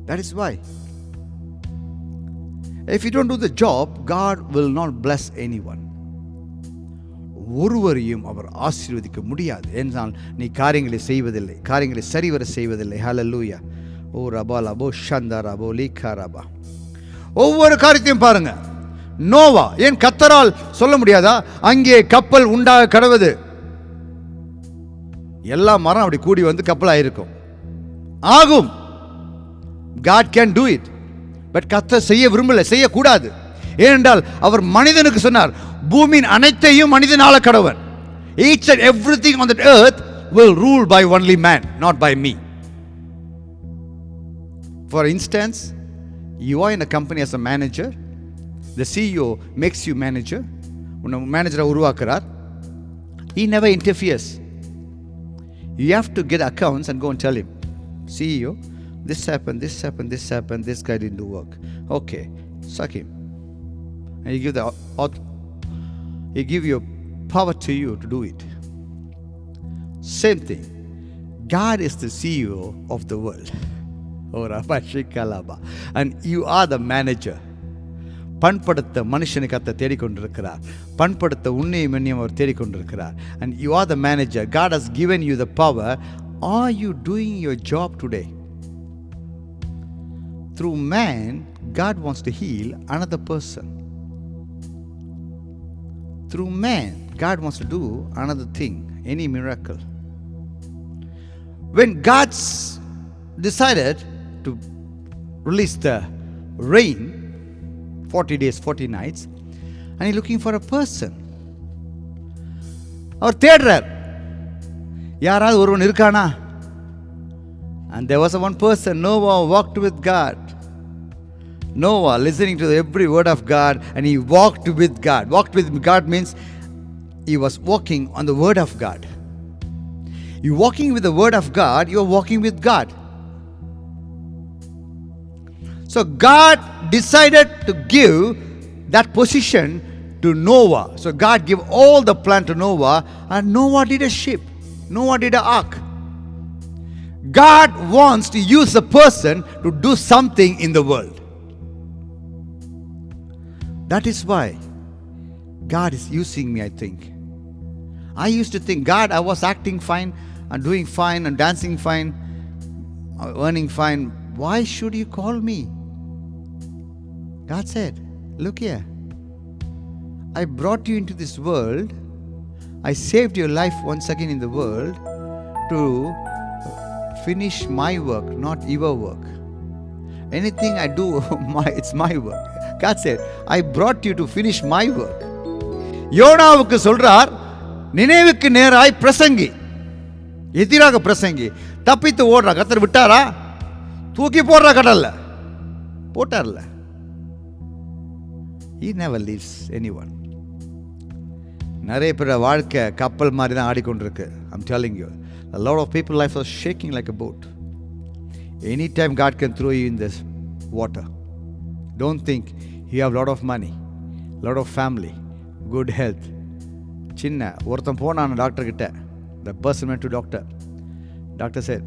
That is why. If you don't do the job, God will not bless anyone. ஒருவரையும் அவர் ஆசீர்வதிக்க முடியாது. என்றால் நீ காரியங்களை செய்வதில்லை, காரியங்களை சரிவர செய்வதில்லை. ஹல்லேலூயா. ஓ ரபா லபோ ஷந்தா ரபோ லீகா ரபா. ஒவ்வொரு காரியத்தையும் பாருங்க. நோவா ஏன் கர்த்தரால் சொல்ல முடியாதா? அங்கே கப்பல் உண்டாக கடவுது. எல்லா மரம் அப்படி கூடி வந்து கப்பல் ஆயிருக்கும். ஆகும். God can do it. But கர்த்தர் செய்ய விரும்பல, செய்யக்கூடாது. ஏனென்றால் அவர் மனிதனுக்கு சொன்னார், பூமியின் அனைத்தையும் மனிதனால கடவன். Each and everything on that earth will rule by only man, not by me. For instance, you are in a company as a manager. The CEO makes you manager. உன்னை மேனேஜரை உருவாக்குறார். He never interferes. You have to get accounts and go and tell him, CEO, this happened, this guy didn't do work. Okay, suck him. And he give your power to you to do it. Same thing. God is the CEO of the world. And you are the manager. பண்படுத்த மனுஷனுக்கு அத்தை தேடிக்கொண்டிருக்கிறார். பண்படுத்த உன்னையும் என்னையும் அவர் தேடிக்கொண்டிருக்கிறார். And you are the manager. God has given you the power. Are you doing your job today? Through man, God wants to heal another person. Through man, God wants to do another thing, any miracle. When God decided to release the rain, 40 days, 40 nights, and he's looking for a person. அவர் தேடுறார், யாராவது ஒருவன் இருக்கானா? And there was one person. Noah walked with God. Noah listening to every word of God, and he walked with God. Walked with God means he was walking on the word of God. You walking with the word of God, you are walking with God. So God decided to give that position to Noah. So God gave all the plan to Noah, and Noah did a ship. Noah did an ark. God wants to use a person to do something in the world. That is why God is using me, I think. I used to think, God, I was acting fine and doing fine and dancing fine, earning fine. Why should you call me? God said, look here. I brought you into this world. I saved your life once again in the world to finish my work, not your work. Anything I do, it's my work. God said, I brought you to finish my work. யோனாவுக்கு சொல்றார், நினைவுக்கு நேராய் பிரசங்கி, எதிராக பிரசங்கி. தப்பித்து ஓடுறா, கர்த்தர் விட்டாரா? தூக்கி போடுறா கடல்ல, போட்டார்ல. He never leaves anyone. நிறைய பேர் வாழ்க்கை கப்பல் மாதிரி தான் ஆடிக்கொண்டிருக்கு. I'm telling you, a lot of people life are shaking like a boat. Anytime God can throw you in this water. Don't think you have a lot of money, lot of family, good health. சின்ன ஒருத்தன் போனான் doctor கிட்ட. The person went to doctor. Doctor said,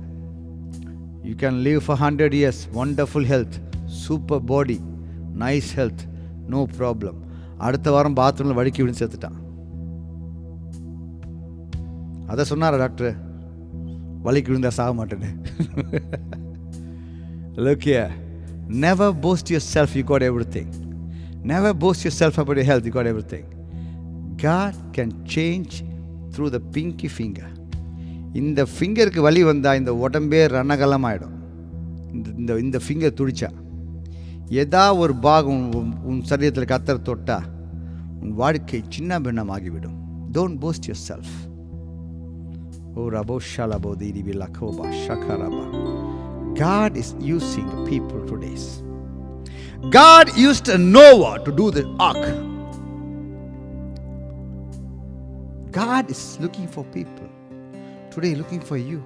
you can live for 100 years, wonderful health, super body, nice health, no problem. அடுத்த வாரம் பாத்ரூமில் வழுக்கி விழுந்து செத்துட்டான். அதை சொன்னாரா டாக்டர்? வலிக்கு விழுந்தா சாக மாட்டேன்னு. Look here. Never boast yourself you got everything. Never boast yourself about your health, you got everything. God can change through the pinky finger. இந்த ஃபிங்கருக்கு வலி வந்தால் இந்த உடம்பே ரணகலமாயிடும். இந்த ஃபிங்கர் துடிச்சா ஏதா ஒரு பாகம் உன் சரீரத்தில் கத்தர் தொட்டா உன் வாழ்க்கை சின்ன பின்னமாகிவிடும். Don't boast yourself. Oh, Rabo Shalabo Diri Lakoba Shakaraba. God is using people today. God used Noah to do the ark. God is looking for people today, looking for you.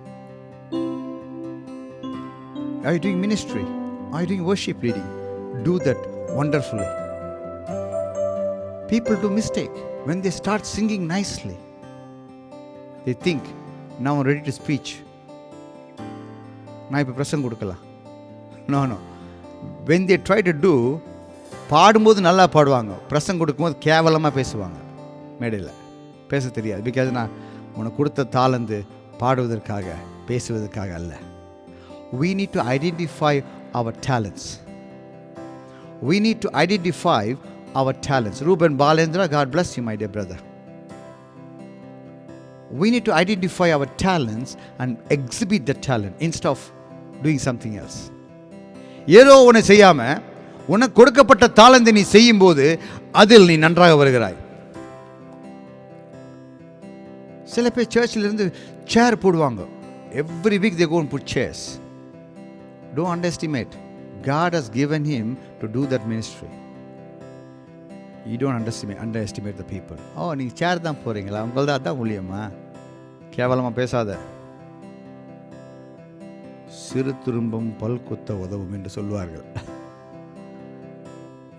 Are you doing ministry? Are you doing worship leading? Do that wonderfully. People do mistake when they start singing nicely. They think, now I'm ready to speech. நான் இப்போ பிரசங்கம் கொடுக்கலாம். No. When they try to do, பாடும்போது நல்லா பாடுவாங்க, பிரசங்கம் கொடுக்கும்போது கேவலமாக பேசுவாங்க. மேடையில் பேச தெரியாது. பிகாஸ் நான் உனக்கு கொடுத்த தாளந்து பாடுவதற்காக பேசுவதற்காக அல்ல. We need to identify our talents. We need to identify our talents. Ruben Balendra, God bless you, my dear brother. We need to identify our talents and exhibit the talent instead of doing something else. ஏதோ ஒன்று செய்யாமல் உனக்கு கொடுக்கப்பட்ட தாளந்தை நீ செய்யும்போது அதில் நீ நன்றாக வருகிறாய். சில பேர் சர்ச்சிலிருந்து சேர் போடுவாங்க. Every week they go and put chairs. Don't underestimate. God has given him to do that ministry. You don't underestimate the people. நீங்கள் சேர் தான் போகிறீங்களா, உங்களது அதான் ஊழியமா, கேவலமாக பேசாத. சிறு துரும்பம் பல் குத்த உதவும் என்று சொல்வார்கள்.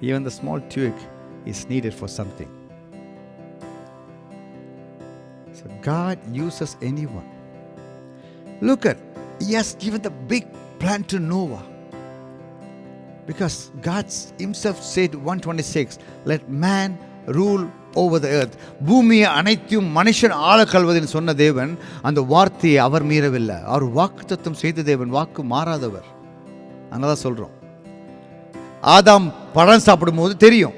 Even the small twig is needed for something. So God uses anyone. Look at, he has given the big plan to Noah. Because God himself said 126, let man rule over the earth. பூமியை அனைத்தையும் மனுஷன் ஆள கல்வதில் சொன்ன தேவன் அந்த வார்த்தையை அவர் மீறவில்லை. அவர் வாக்குத்தத்தம் செய்த தேவன், வாக்கு மாறாதவர். அங்கதான் சொல்றோம். ஆதாம் பழம் சாப்பிடும்போது தெரியும்,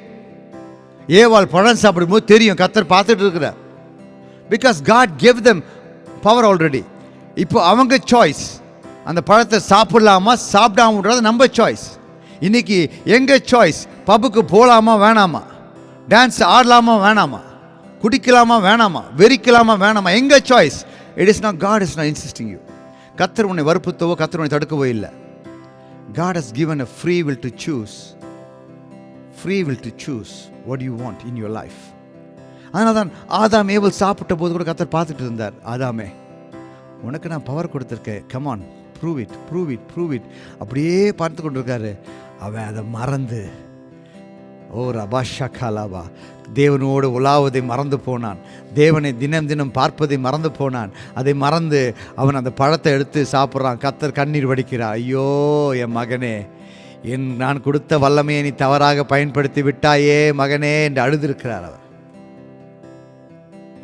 ஏவாள் பழம் சாப்பிடும்போது தெரியும், கர்த்தர் பார்த்துட்டு இருக்கிறார். Because God gave them power already. இப்போ அவங்க சாய்ஸ், அந்த பழத்தை சாப்பிடலாமா சாப்பிடாம விடுறது நம்ம சாய்ஸ். இன்னைக்கு எங்க சாய்ஸ், பப்புக்கு போகலாமா வேணாமா, டான்ஸ் ஆடலாமா வேணாமா, குடிக்கலாமா வேணாமா, வெறிக்கலாமா வேணாமா, எங்க choice. It is not, God is not insisting you. கர்த்தர் உன்னை வற்புறுத்தவோ கர்த்தர் உன்னை தடுக்கவோ இல்லை. God has given a free will to choose. Free will to choose what you want in your life. அதனால தான் ஆதாம் ஏவல் சாப்பிட்ட போது கூட கர்த்தர் பார்த்துட்டு இருந்தார். ஆதாமே, உனக்கு நான் பவர் கொடுத்துருக்கேன், come on prove it, prove it, prove it. அப்படியே பார்த்து கொண்டு இருக்காரு. அவன் அதை மறந்து, ஓ ரபா ஷகாலாபா, தேவனோடு உலாவதை மறந்து போனான். தேவனை தினம் தினம் பார்ப்பதை மறந்து போனான். அதை மறந்து அவன் அந்த பழத்தை எடுத்து சாப்பிட்றான். கர்த்தர் கண்ணீர் வடிக்கிறார். ஐயோ என் மகனே, நான் கொடுத்த வல்லமையை நீ தவறாக பயன்படுத்தி விட்டாயே மகனே என்று அழுதிருக்கிறார் அவர்.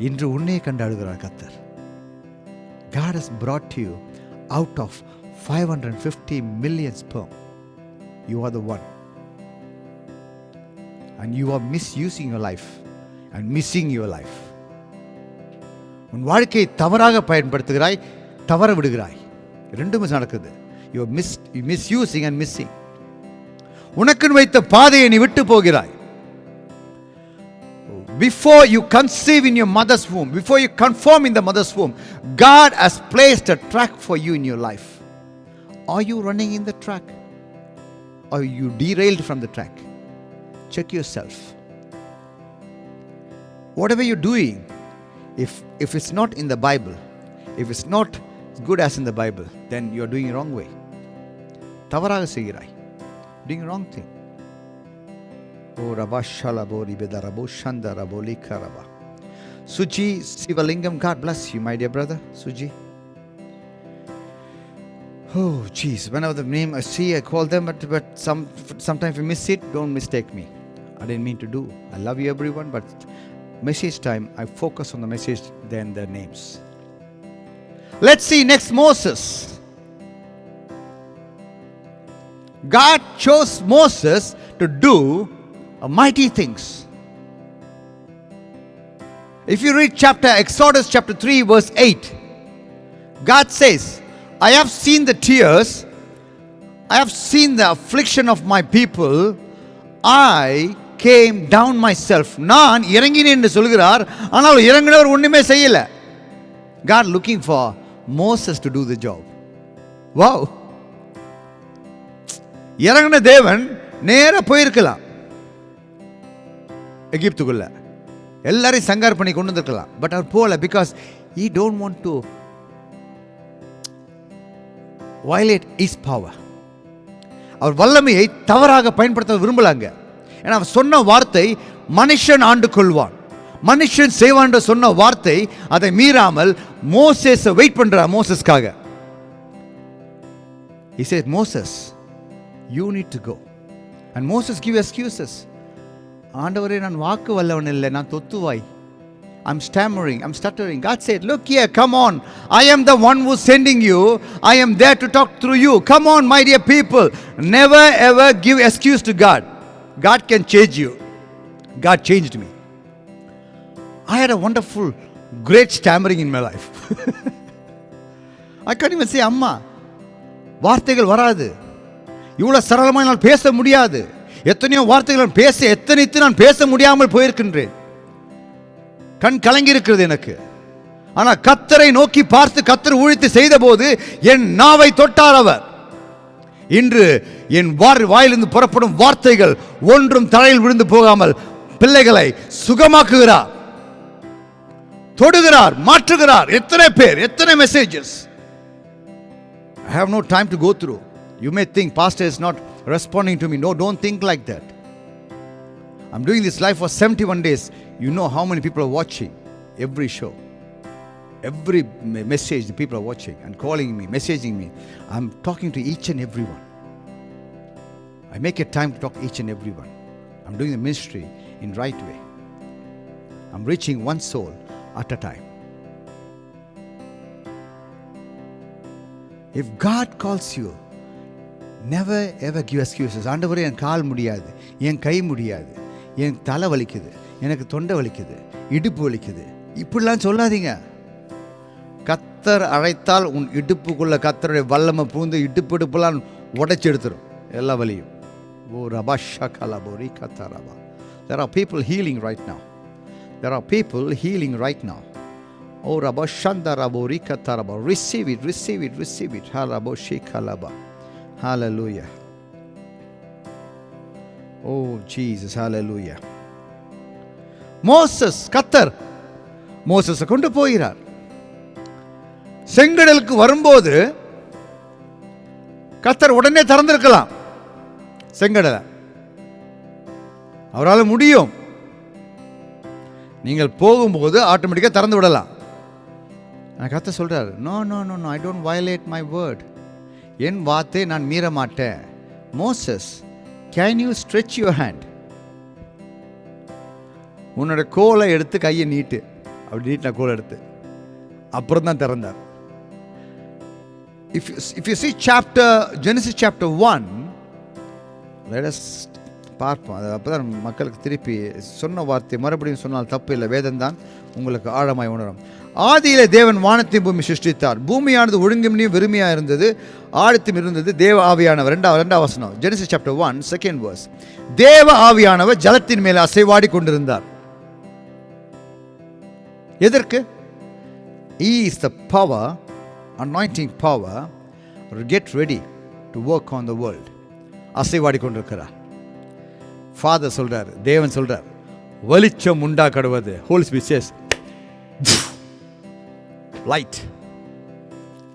இன்று உன்னை கண்டு அழுகிறார் கர்த்தர். God has brought you out of 550 million sperm. You are the one. And you are misusing your life and missing your life. உன் வாழ்க்கையை தவறாக பயன்படுத்துகிறாய், தவற விடுகிறாய். ரெண்டுமே நடக்குது. You are misusing and missing. உனக்கு வைத்த பாதையை நீ விட்டு போகிறாய். Before you conceive in your mother's womb, before you conform in the mother's womb, God has placed a track for you in your life. Are you running in the track? Or you derailed from the track? Check yourself. Whatever you're doing, if it's not in the Bible, if it's not as good as in the Bible, then you're doing it wrong way. தவறாக செய்கிறாய். Doing wrong thing. Oh Rabashalabo Ribedarabo Shandarabo Likaraba. Suji Sivalingam, God bless you, my dear brother. Suji. Oh jeez, whenever the name I see, I call them, but sometimes if you miss it, don't mistake me. I didn't mean to do. I love you everyone, but message time, I focus on the message than their names. Let's see next, Moses. God chose Moses to do mighty things. If you read Exodus chapter 3 verse 8, God says, I have seen the tears, I have seen the affliction of my people, I came down myself. நான் இறங்கினேன் என்று சொல்கிறார். ஆனால் இறங்கினவர் ஒண்ணுமே செய்யல. God looking for Moses to do the job. Wow. இறங்கின தேவன் நேர போயிருக்கலாம் எகிப்துக்குள்ள, எல்லாரையும் சங்கார் பண்ணி கொண்டு வந்திருக்கலாம். பட் அவர் போல, because he don't want to violate his power. அவர் வல்லமையை தவறாக பயன்படுத்த விரும்பலாங்க. ஏன்னா அவர் சொன்ன வார்த்தை மனுஷன் ஆண்டு கொள்வான், மனுஷன் செய்வான் சொன்ன வார்த்தை, அதை மீறாமல் மோசேஸ் வெயிட் பண்றார். மோசஸ்க்காக he said, Moses, you need to go. And Moses give excuses. ஆண்டவரே, நான் வாக்கு வல்லவன் இல்லை, நான் தொத்துவாய், I'm stammering, I'm stuttering. God said, look here, come on, I am the one who's sending you, I am there to talk through you. Come on, my dear people, never ever give excuse to God. God can change you. God changed me. I had a wonderful, great stammering in my life. I can't even say அம்மா, வார்த்தைகள் வராது, இவ்வளவு சரளமாக நான் பேச முடியாது. எத்தனையோ வார்த்தைகள் நான் பேச முடியாமல் போயிருக்கின்றேன். கண் கலங்கி இருக்கிறது எனக்கு. ஆனால் கர்த்தரை நோக்கி பார்த்து கர்த்தர் ஊழித்து செய்த போது என் நாவை தொட்டார் அவர். இன்று என் வாயிலிருந்து புறப்படும் வார்த்தைகள் ஒன்றும் தரையில் விழுந்து போகாமல் பிள்ளைகளை சுகமாக்குகிறார், தொடுகிறார், மாற்றுகிறார். எத்தனை பேர், எத்தனை messages. I have no time to go through. You may think pastor is not responding to me. No, don't think like that. I'm doing this live for 71 days. You know how many people are watching every show, every message the people are watching and calling me, messaging me. I'm talking to each and everyone. I make a time to talk to each and everyone. I'm doing the ministry in right way. I'm reaching one soul at a time. If God calls you, never ever give excuses. ஆண்டவரே, என் கால் முடியாது, என் கை முடியாது, என் தலை வலிக்குது, எனக்கு தொண்டை வலிக்குது, இடுப்பு வலிக்குது, இப்படிலாம் சொல்லாதீங்க. கர்த்தர் அழைத்தால் உன் இடுப்புக்குள்ள கர்த்தருடைய வல்லமை பூந்து இடுப்புலாம் உடைச்சு எடுத்துரும் எல்லா வலியும். ஓ ரபா ஷகலா போரி கத்தரபா. There are people healing right now. There are people healing right now. Oh raba shandara bori kataraba. Receive it, receive it, receive it. Halabo shikalaba. Hallelujah. Oh Jesus, hallelujah. Moses, கர்த்தர் மோசஸை கொண்டு போகிறார். செங்கடலுக்கு வரும்போது கர்த்தர் உடனே திறந்திருக்கலாம் செங்கடலை. அவரால் முடியும். நீங்கள் போகும்போது ஆட்டோமேட்டிக்காக திறந்து விடலாம். கர்த்தர் சொல்றார், no no no no, I don't violate my word. என் வார்த்தை நான் மீற மாட்டேன். Moses, can you stretch your hand? உன்னோட கோலை எடுத்து கையை நீட்டு. அப்படி நீட்டின கோலை எடுத்து அப்புறம் தான் திறந்தார். If you see Genesis chapter 1, let us பார்ப்போம். அது அப்போ தான் மக்களுக்கு திருப்பி சொன்ன வார்த்தை மறுபடியும் சொன்னால் தப்பு இல்லை, வேதம் தான் உங்களுக்கு ஆழமாய் உணரும். ஆதியிலே தேவன் வானத்தையும் பூமி சிருஷ்டித்தார். பூமியானது ஒழுங்கின்மையும் வெறுமையாக இருந்தது, ஆழத்தும் இருந்தது. தேவ ஆவியானவர், ரெண்டாவது வசனம், Genesis chapter 1 second verse. தேவ ஆவியானவர் ஜலத்தின் மேலே அசைவாடி கொண்டிருந்தார். எதற்கு? He is the power, anointing power, get ready to work on the world. அசைவாடி கொண்டிருக்கிறார். ஃபாதர் சொல்றார், தேவன் சொல்றார், வெளிச்சம் உண்டாக்கடுவது. Holy spirit says light.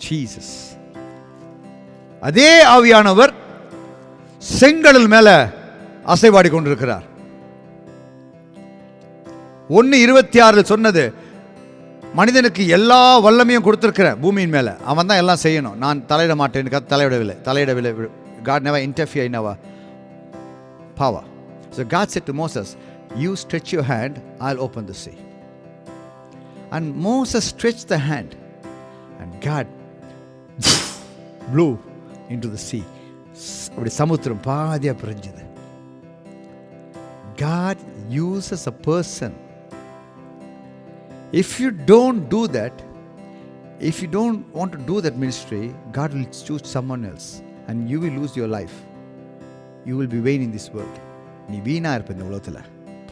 Jesus. அதே ஆவியானவர் செங்கடல் மேல அசைவாடி கொண்டிருக்கிறார். 1:26 சொன்னது, மனிதனுக்கு எல்லா வல்லமையும் கொடுத்திருக்கிறேன் பூமியின் மேல, அவன் தான் எல்லாம் செய்யணும், நான் தலையிட மாட்டேன். தலையிடவில்லை. God never interfere in our power. So God said to Moses, you stretch your hand, I'll open the sea. And Moses stretched the hand and God blew into the sea. அப்படி சமுத்திரம் பாதியா பிரிஞ்சது. God uses a person If you don't do that, if you don't want to do that ministry, God will choose someone else and you will lose your life. You will be vain in this world. நீ வீணா இருப்ப இந்த உலகத்தில்,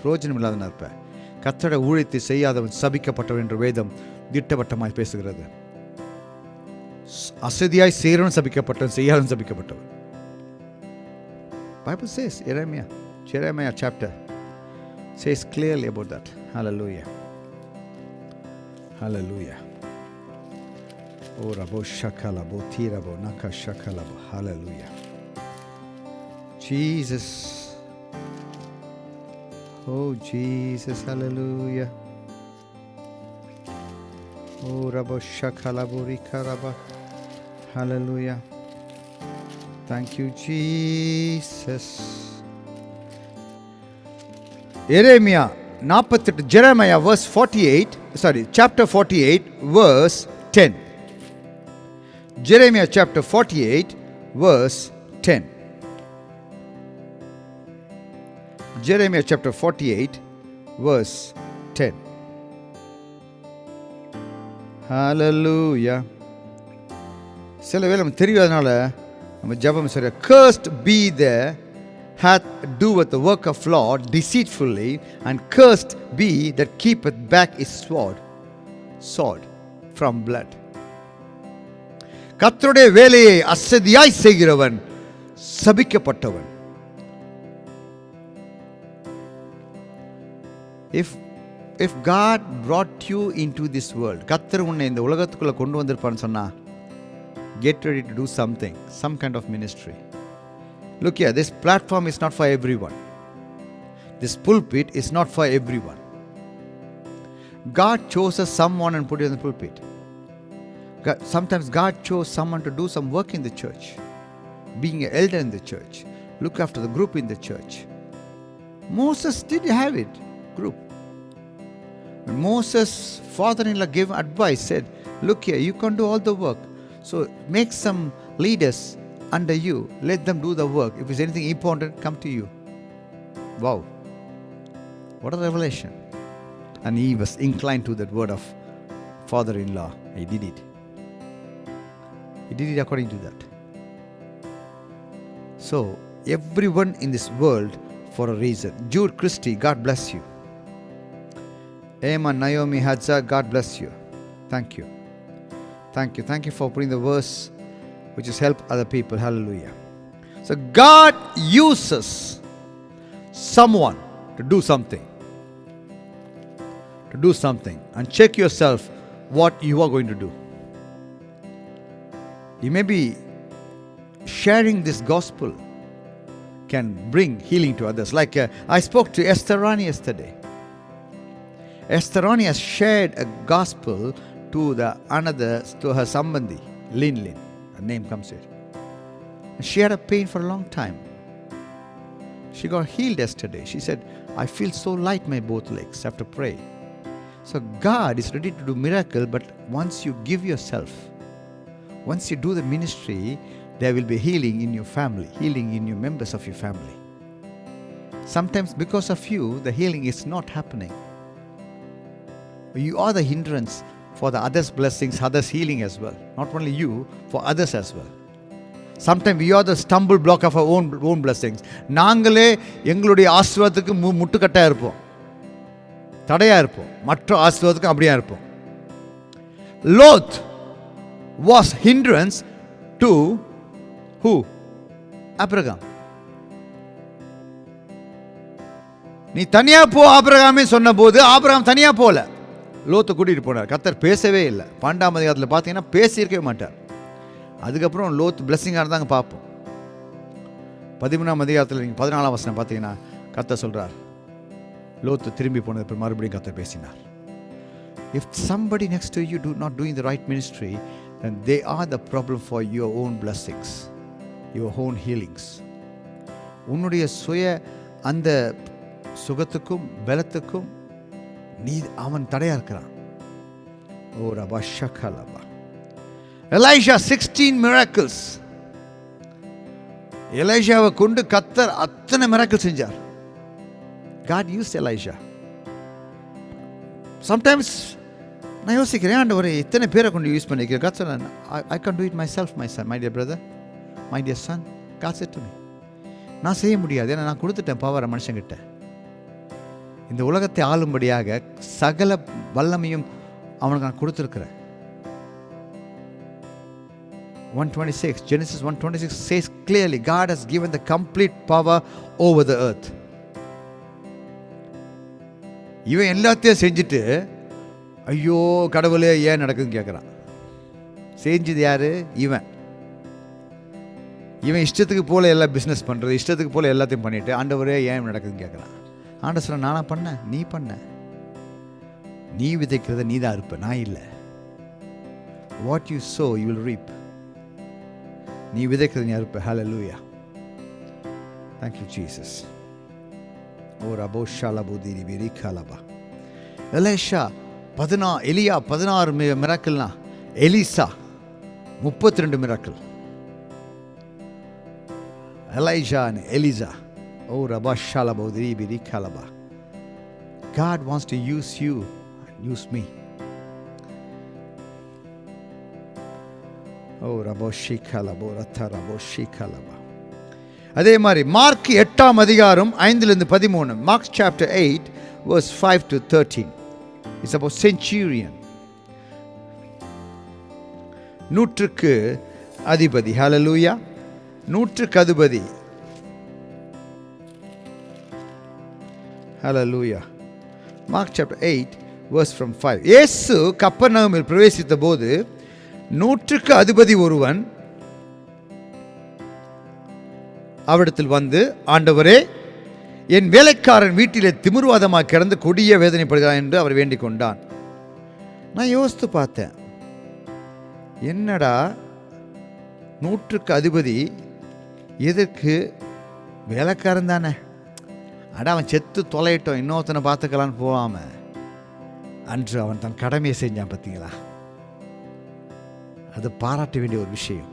பிரயோஜனம் இல்லாதனா இருப்ப. கர்த்தருடைய ஊழியத்தை செய்யாதவன் சபிக்கப்பட்டவன் என்று வேதம் திட்டவட்டமாய் பேசுகிறது. அசதியாய் செய்கிறவன் சபிக்கப்பட்டவன், செய்யாதவன் சபிக்கப்பட்டவன். Bible says, Jeremiah chapter says clearly about that. Hallelujah. Hallelujah. Oh, Rabo Shakalabo, Tirabo, Naka Shakalabo. Hallelujah. Jesus. Oh, Jesus. Hallelujah. Oh, Rabo Shakalabo, Rikaraba. Hallelujah. Thank you, Jesus. Jeremiah verse 48, chapter 48, verse 10. Jeremiah chapter 48, verse 10. Jeremiah chapter 48, verse 10. Hallelujah. சில வேளை நம்ம தெரியாதனால நம்ம ஜெபம் சரியா. Cursed be the hath doeth the work of Lord deceitfully, and cursed be that keepeth back his sword from blood. கர்த்தருடைய வேலையை அசதியாய் செய்கிறவன் சபிக்கப்பட்டவன். If God brought you into this world, கர்த்தர் உன்னை இந்த உலகத்துக்குள்ள கொண்டு வந்திருப்பான்னு சொன்னா, get ready to do something, some kind of ministry. Look here, this platform is not for everyone. This pulpit is not for everyone. God chose someone and put it in the pulpit. Sometimes God chose someone to do some work in the church, being an elder in the church, look after the group in the church. Moses did have it, group. When Moses' father-in-law gave advice, said, look here, you can do all the work. So make some leaders under you. Let them do the work. If there's anything important, come to you. Wow. What a revelation. And he was inclined to that word of father-in-law. He did it. He did it according to that. So, everyone in this world for a reason. Jude Christie, God bless you. Emma Naomi Hadza, God bless you. Thank you. Thank you. Thank you for putting the verse which has helped other people. Hallelujah. So, God uses someone to do something. To do something. And check yourself what you are going to do. You may be sharing this gospel can bring healing to others. Like I spoke to Esther Rani yesterday. Esther Rani has shared a gospel to her sambandhi, Lin. Her name comes here. And she had a pain for a long time. She got healed yesterday. She said, I feel so light my both legs after praying. So God is ready to do miracle, but once you give yourself, once you do the ministry, there will be healing in your family, healing in your members of your family. Sometimes because of you, the healing is not happening. You are the hindrance for the others' blessings, others' healing as well. Not only you, for others as well. Sometimes we are the stumble block of our own blessings. நாங்களே எங்களுடைய ஆசீர்வாதத்துக்கு முட்டுக்கட்டா இருப்போம், தடையா இருப்போம், மற்ற ஆசீர்வாதத்துக்கு அப்படியே இருப்போம். Lot was hindrance to who? Abraham. நீ தனியா போ ஆபிரகாமே சொன்ன போது ஆபிரகாம் தனியா போல, லோத்தை கூட்டிட்டு போனார். கர்த்தர் பேசவே இல்லை. 12ஆம் அதிகாரத்தில் பார்த்தீங்கன்னா பேசியிருக்கவே மாட்டார். அதுக்கப்புறம் லோத் பிளெஸிங்காக இருந்தாங்க பார்ப்போம். 13ஆம் அதிகாரத்தில் நீங்கள் 14ஆம் வசனம் பார்த்தீங்கன்னா கர்த்தர் சொல்றார், லோத்து திரும்பி போனது மறுபடியும் கர்த்தர் பேசினார். If somebody next to you do not doing the right ministry, then they are the problem for your own blessings, your own healings. உன்னுடைய சுய அந்த சுகத்துக்கும் பலத்துக்கும் நீ அவன் தடையா இருக்கிறான். ஓ ரபா ஷக்கலபா. Elijah 16 miracles. எலைஷாவை கொண்டு கர்த்தர் அத்தனை மிராக்கிள் செஞ்சார். God used Elijah. Sometimes நான் யோசிக்கிறேன், ஆண்டவரே இத்தனை பேரை கொண்டு யூஸ் பண்ணிக்கிறேன். God said, I can't do it myself, my son, my dear brother, my dear son. God said to me, நான் செய்ய முடியாது, ஏன்னா நான் கொடுத்துட்டேன் பவரை மனுஷங்கிட்ட. இந்த உலகத்தை ஆளும்படியாக சகல வல்லமையும் அவனுக்கு நான் கொடுத்துருக்கிறேன். 126, Genesis 1:26 says clearly, God has given the complete power over the earth. இவன் எல்லாத்தையும் செஞ்சுட்டு ஐயோ கடவுளே ஏன் நடக்குதுன்னு கேட்குறான். செஞ்சது யாரு? இவன் இஷ்டத்துக்கு போல எல்லாம் பிஸ்னஸ் பண்ணுறது, இஷ்டத்துக்கு போல எல்லாத்தையும் பண்ணிட்டு ஆண்டவரே ஏன் நடக்குதுன்னு கேட்குறான். ஆண்டவர் சொல்ல, நானா பண்ண, நீ பண்ண, நீ விதைக்கிறத நீ தான் இருப்ப, நான் இல்லை. What you so you will ரீப். நீ விதைக்கிறது நீ அறுப்ப. ஹல்லேலூயா. Thank you Jesus. ஓ ரபோ ஷாலபுதீரி விரிகாலபா. எலியா 16 மிராக்கிள்னா, எலிசா 32 மிராக்கிள். எலைஷா and எலிசா. ஓ ரபா ஷாலபுதீரி விரிகாலபா. God wants to use you and use me. ஓ ரபோ ஷிகாலபோ ரத்தா ரபோ ஷிகாலபா. அதே மாதிரி மார்க் 8ஆம் அதிகாரம் 5-13. Mark chapter 8 verse 5-13. It's about centurion. நூற்றுக்கு அதிபதி. ஹல்லேலூயா. நூற்றுக்கு அதிபதி. Hallelujah. Mark chapter 8 verse from 5. இயேசு கப்பர்நகூமில் பிரவேசித்த போது நூற்றுக்கு அதிபதி ஒருவன் அவரிடத்தில் வந்து, ஆண்டவரே, என் வேலைக்காரன் வீட்டிலே திமிர்வாதமாக கிடந்து கொடிய வேதனைப்படுகிறான் என்று அவர் வேண்டிக் கொண்டான். நான் யோசித்து பார்த்தேன், என்னடா நூற்றுக்கு அதிபதி எதற்கு? வேலைக்காரன் தானே, அவன் செத்து தொலையிட்டோம், இன்னொருத்தனை பார்த்துக்கலான்னு போகாம அன்று அவன் தன் கடமையை செஞ்சான். பார்த்தீங்களா? அது பாராட்ட வேண்டிய ஒரு விஷயம்.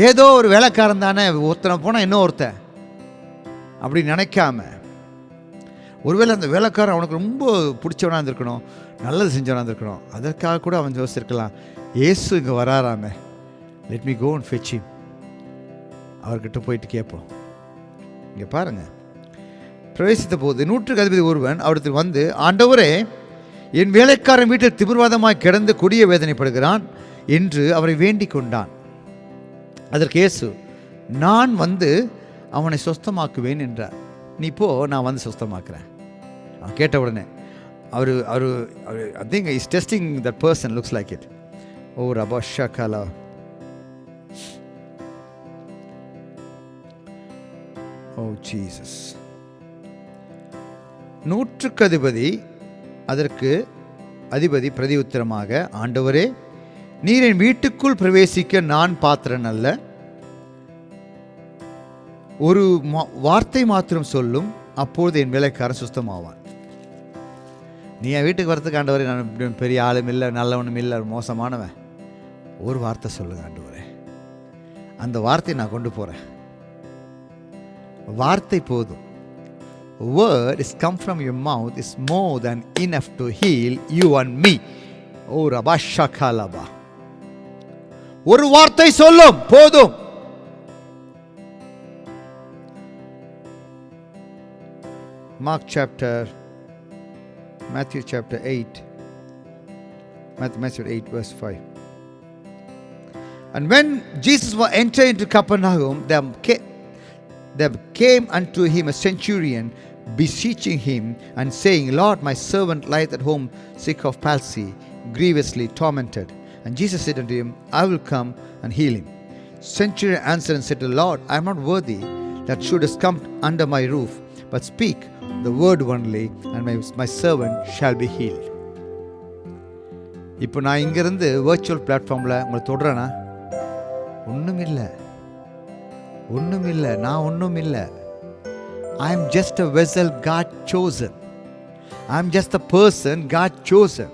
ஏதோ ஒரு வேலைக்காரன் தானே, ஒருத்தனை போனால் இன்னும் ஒருத்தன் அப்படி நினைக்காம, ஒருவேளை அந்த வேலைக்காரன் அவனுக்கு ரொம்ப பிடிச்சவனாக இருந்திருக்கணும், நல்லது செஞ்சவனாக இருந்திருக்கணும், அதற்காக கூட அவன் யோசிச்சிருக்கலாம், ஏசு இங்கே வராராமே, let me go and fetch him. அவர்கிட்ட போயிட்டு கேட்போம். இங்கே பாருங்க, பிரவேசித்த போது நூற்றுக்கு அதிபதி ஒருவன் அவருக்கு வந்து, ஆண்டவரே, என் வேலைக்காரன் வீட்டில் திமிர்வாதமாய் கிடந்து கொடிய வேதனைப்படுகிறான் என்று அவரை வேண்டிக் கொண்டான். அதற்கு இயேசு, நான் வந்து அவனை சொஸ்தமாக்குவேன் என்றார். நீ போ, நான் வந்து சொஸ்தமாக்குறேன். அவன் கேட்ட உடனே அவர் I think is testing that person, looks like it. ஓ ரபா ஷகலா. Oh Jesus. நூற்றுக்கு அதிபதி அதற்கு அதிபதி பிரதி உத்தரமாக, ஆண்டவரே, நீர் என் வீட்டுக்குள் பிரவேசிக்க நான் பாத்திரன் அல்ல, ஒரு வார்த்தை மாத்திரம் சொல்லும், அப்பொழுது என் வேலைக்காரன் சுத்தமாவான். நீ என் வீட்டுக்கு வரத்துக்கு ஆண்டவரே, நான் பெரிய ஆளும் இல்லை, நல்லவனும் இல்லை, மோசமானவன், ஒரு வார்த்தை சொல்லுங்க ஆண்டவரே, அந்த வார்த்தையை நான் கொண்டு போகிறேன். வார்த்தை போதும். Word is come from your mouth is more than enough to heal you and me. Oh Rabba Shakalaba. ஒரு வார்த்தை சொல்லும், போதும். Matthew chapter 8 verse 5. And when Jesus was entering into Capernaum, there came unto him a centurion, beseeching him and saying, Lord, my servant lieth at home sick of palsy, grievously tormented. And Jesus said unto him, I will come and heal him. Centurion answered and said to the Lord, I am not worthy that shouldest come under my roof, but speak the word only, and my servant shall be healed. இப்போ நான் இங்கிருந்து virtual பிளாட்ஃபார்மில் உங்களை தொடுறேன்னா, ஒன்றுமில்லை, நான் ஒன்றுமில்லை. I am just a vessel God chosen. I am just a person God chosen.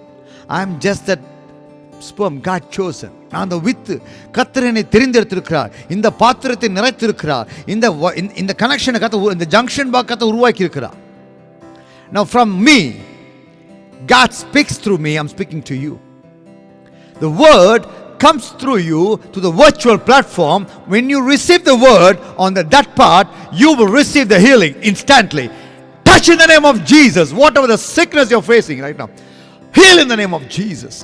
I am just that sperm God chosen. நான் அந்த வித்து, கர்த்தர் என்னை தெரிந்தெடுத்திருக்கிறார், இந்த பாத்திரத்தை நிறைத்திருக்கிறார், இந்த கனெக்ஷனை கர்த்தர், இந்த ஜங்ஷன் பாக்ஸ் கர்த்தர் உருவாக்கி இருக்கிறார். Now from me God speaks through me, I'm speaking to you. The word comes through you to the virtual platform. When you receive the word on that part, you will receive the healing instantly. Touch in the name of Jesus. Whatever the sickness you're facing right now, heal in the name of Jesus.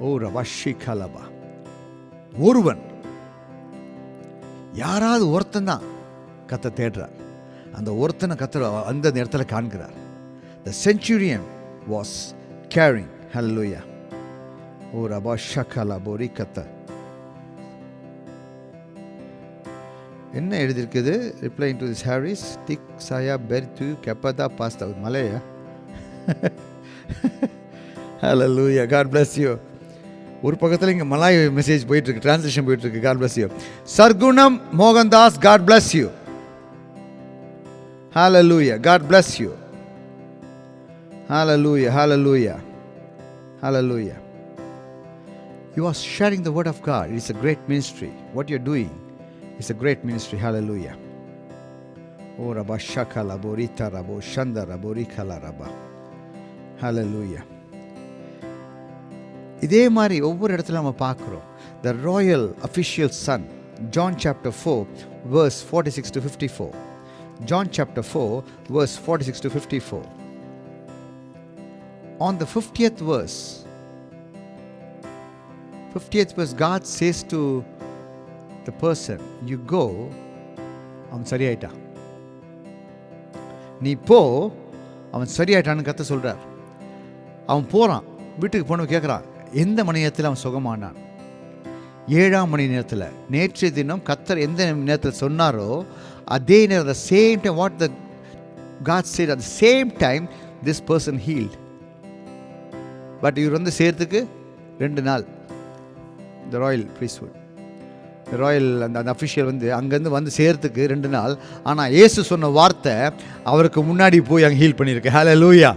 Oh, Rabashi Kalaba. ஒருவன் யாராவது ஒருத்தன் தான் கத்த தேடுறார். அந்த ஒருத்தனை கத்த அந்த நேரத்தில் காண்கிறார். The centurion was carrying. Hallelujah. Oh, Rabashi Kalaba Rikata. என்ன எழுதியிருக்குது? Replying to this Harris, Tik Saya Bertu Kapada Pasta Malaya. Hallelujah. God bless you. ஒரு பக்கத்தில் இங்கே மலாய் மெசேஜ் போயிட்டு இருக்கு, டிரான்ஸ்லேஷன் போயிட்டு இருக்கு. God bless you. Sargunam Mohandas, God bless you. Hallelujah. God bless you. Hallelujah. Hallelujah. Hallelujah. You are sharing the word of God. It's a great ministry. What you're doing is a great ministry. Hallelujah. Oh, Rabba Shakala Borita Rabo Shanda Raborikala Rabba. Hallelujah. இதே மாதிரி ஒவ்வொரு இடத்துல நம்ம பார்க்குறோம். The royal official son, John chapter 4 verse 46 to 54. John chapter 4 verse 46 to 54. On the 50th verse, God says to the person, you go, அவன் சரியாயிட்டான், நீ போ, அவன் சரியாயிட்டான்னு கத்த சொல்றார். அவன் போறான், வீட்டுக்கு போன கேட்குறான், எந்த மணி நேரத்தில் அவன் சுகமானான்? 7ஆம் மணி நேரத்தில். நேற்றைய தினம் கத்தர் எந்த நேரத்தில் சொன்னாரோ அதே நேரம், the same time what the God said, at the same time this person healed. But இவர் வந்து சேர்த்துக்கு 2 நாள். the royal priesthood, the royal அந்த அஃபிஷியல் வந்து அங்கேருந்து வந்து சேர்த்துக்கு 2 நாள். ஆனால் இயேசு சொன்ன வார்த்தை அவருக்கு முன்னாடி போய் அங்கே ஹீல் பண்ணியிருக்கு. ஹல்லேலூயா.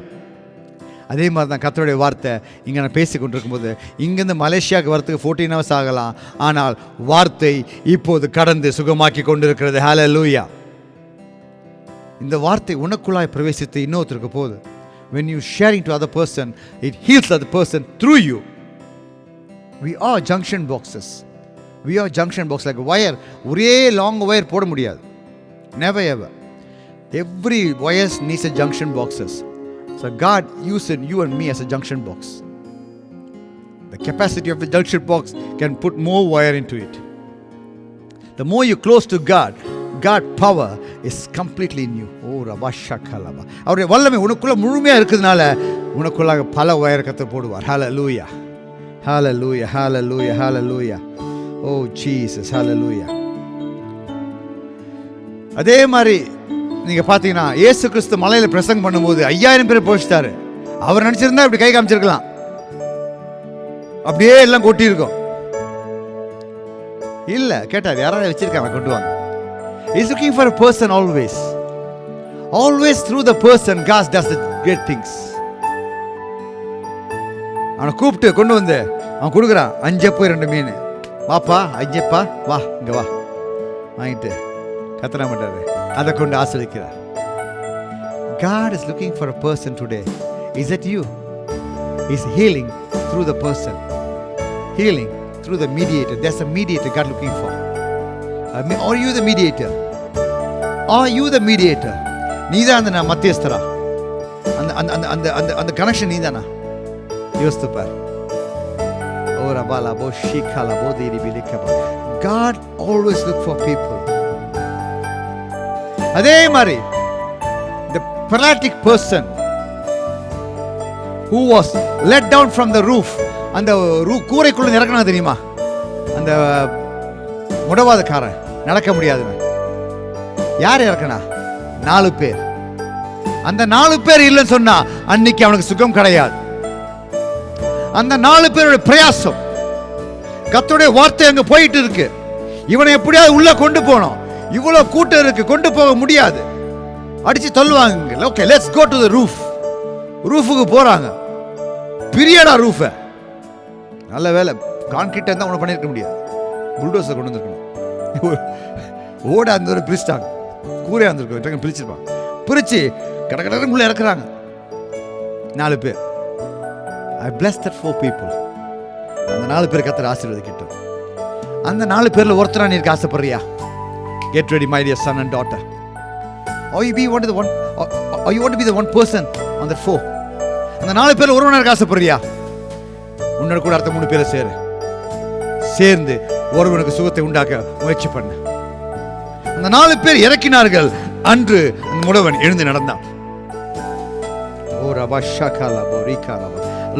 அதே மாதிரி தான் கர்த்தருடைய வார்த்தை இங்கே நான் பேசி கொண்டிருக்கும் போது, இங்கேருந்து மலேசியாவுக்கு வரத்துக்கு 14 hours ஆகலாம், ஆனால் வார்த்தை இப்போது கடந்து சுகமாக்கி கொண்டிருக்கிறது. ஹல்லேலூயா. இந்த வார்த்தை உனக்குள்ளாய் பிரவேசித்து இன்னொருத்தருக்கு போகுது. When you sharing to other person, it heals other person through you. We are junction boxes. We are junction box like wire. ஒரே லாங் ஒயர் போட முடியாது. Never ever. Every wires needs a junction boxes. So God used you and me as a junction box. The capacity of the junction box can put more wire into it. The more you close to God, God power is completely in you. Oh, Rabashakalaba. அவருடைய வல்லமை உனக்குள்ள முழுமையா இருக்குதுனால உனக்குள்ள பல wire கத்த போடுவார். Hallelujah. Hallelujah. Hallelujah. Hallelujah. Oh Jesus. Hallelujah. அதே மாதிரி நீங்க பாத்தீங்கன்னா இயேசு கிறிஸ்து மலையில பிரசங்கம் பண்ணும்போது 5000 பேர் போயிட்டாரு. அவர் நினைச்சிருந்தா இப்படி கை காமிச்சிருக்கலாம், அப்படியே எல்லாம் கொட்டி இருக்கும். இல்ல, கேட்டார் யாராவது வச்சிருக்காங்க, கொண்டு வாங்க. He is looking for a person always. Always through the person God does the great things. அவனை கூப்பிட்டு கொண்டு வந்து அவன் கொடுக்குறான். 5 அப்பம் 2 மீன். வாப்பா 5 அப்பா, வா இங்க வா. வாங்கிட்டு கத்தனா மாட்டாரு, அதை கொண்டு ஆசீர்வதிக்கிறார். God is looking for a person today. Is that you? He's healing through the person. Healing through the mediator. There's a mediator God looking for. Are you the mediator? Are you the mediator? நீதான் அந்த மத்தியஸ்தரா, அந்த அந்த அந்த அந்த அந்த connection நீதானா? யோசித்து பார். ஓ ரபாலா போ ஷீகாலா போ தேரி பிலிகபா. God always look for people. அதே மாதிரி the paralytic person who was let down from the roof, அந்த கூரைக்குள்ள இறங்கினா தெரியுமா, அந்த முடவாதக்காரன், நடக்க முடியாதுன்னு. யார் இறக்கனா? 4 பேர். அந்த 4 பேர் இல்லைன்னு சொன்னா அன்னைக்கு அவனுக்கு சுகம் கிடையாது. அந்த 4 பேருடைய பிரயாசம், கர்த்தருடைய வார்த்தை அங்க போயிட்டு இருக்கு. இவனை எப்படியாவது உள்ள கொண்டு போனோம், இவ்வளவு கூட்டம் இருக்கு, கொண்டு போக முடியாது, அடிச்சு தள்ளுவாங்க. Okay, let's go to the roof. ரூஃபுக்கு போறாங்க. பிரியடா ரூஃப. நல்ல வேலை கான்கிரீட் தான் ஒன்றும் பண்ணியிருக்க முடியாது, புல்டோசர் கொண்டு வந்துருக்கணும். ஓட அந்த ஒரு பிரிச்சிட்டாங்க, கூரையா இருந்திருக்கும், பிரிச்சிருப்பாங்க. பிரிச்சு கடற்கரை உள்ள இறக்குறாங்க. 4 பேர். I blessed that 4 people. அந்த 4 பேர் கர்த்தர் ஆசீர்வதிக்கட்டும். அந்த 4 பேர்ல ஒருத்தரா நீ இருக்க ஆசைப்படுறியா? Get ready, my dear son and daughter. Or you want to be the one person on that 4. அந்த 4 பேர்ல ஒருவனா இருக்க ஆசைப்படுறியா? உன்னோட கூட அடுத்த 3 பேரை சேர்ந்து ஒருவனுக்கு சுகத்தை உண்டாக்க முயற்சி பண்ண. அந்த 4 பேர் இறக்கினார்கள். அன்று முடவன் எழுந்து நடந்தான்.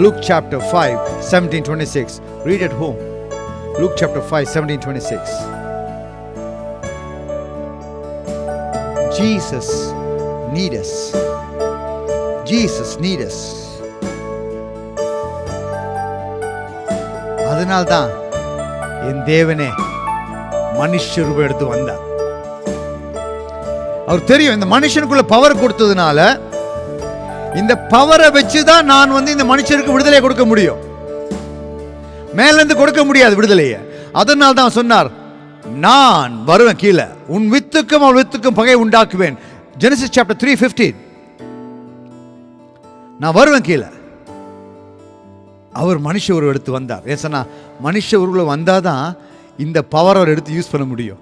Luke chapter 5 17:26. Read at home. Luke chapter 5 17:26. Jesus need us. Jesus need us. அதனால்தான் என் தேவனே மனுஷ ரூபம் எடுத்து வந்தார். அவர் தெரியும் இந்த மனுஷனுக்குள்ள பவர் கொடுத்ததுனால இந்த பவரை வச்சுதான் நான் இந்த மனுஷருக்கு விடுதலை கொடுக்க முடியும். மேல இருந்து கொடுக்க முடியாது விடுதலையை. அதனால தான் சொன்னார், நான் வருவேன் கீழே, உன் வித்துக்கும் அவள் வித்துக்கும் பகை உண்டாக்குவேன். Genesis chapter 3:15. நான் வருவேன் கீழே. அவர் மனுஷ உருவம் எடுத்து வந்தார். ஏசனா மனுஷ உருவம் வந்தாதான் இந்த பவர் அவர் எடுத்து யூஸ் பண்ண முடியும்.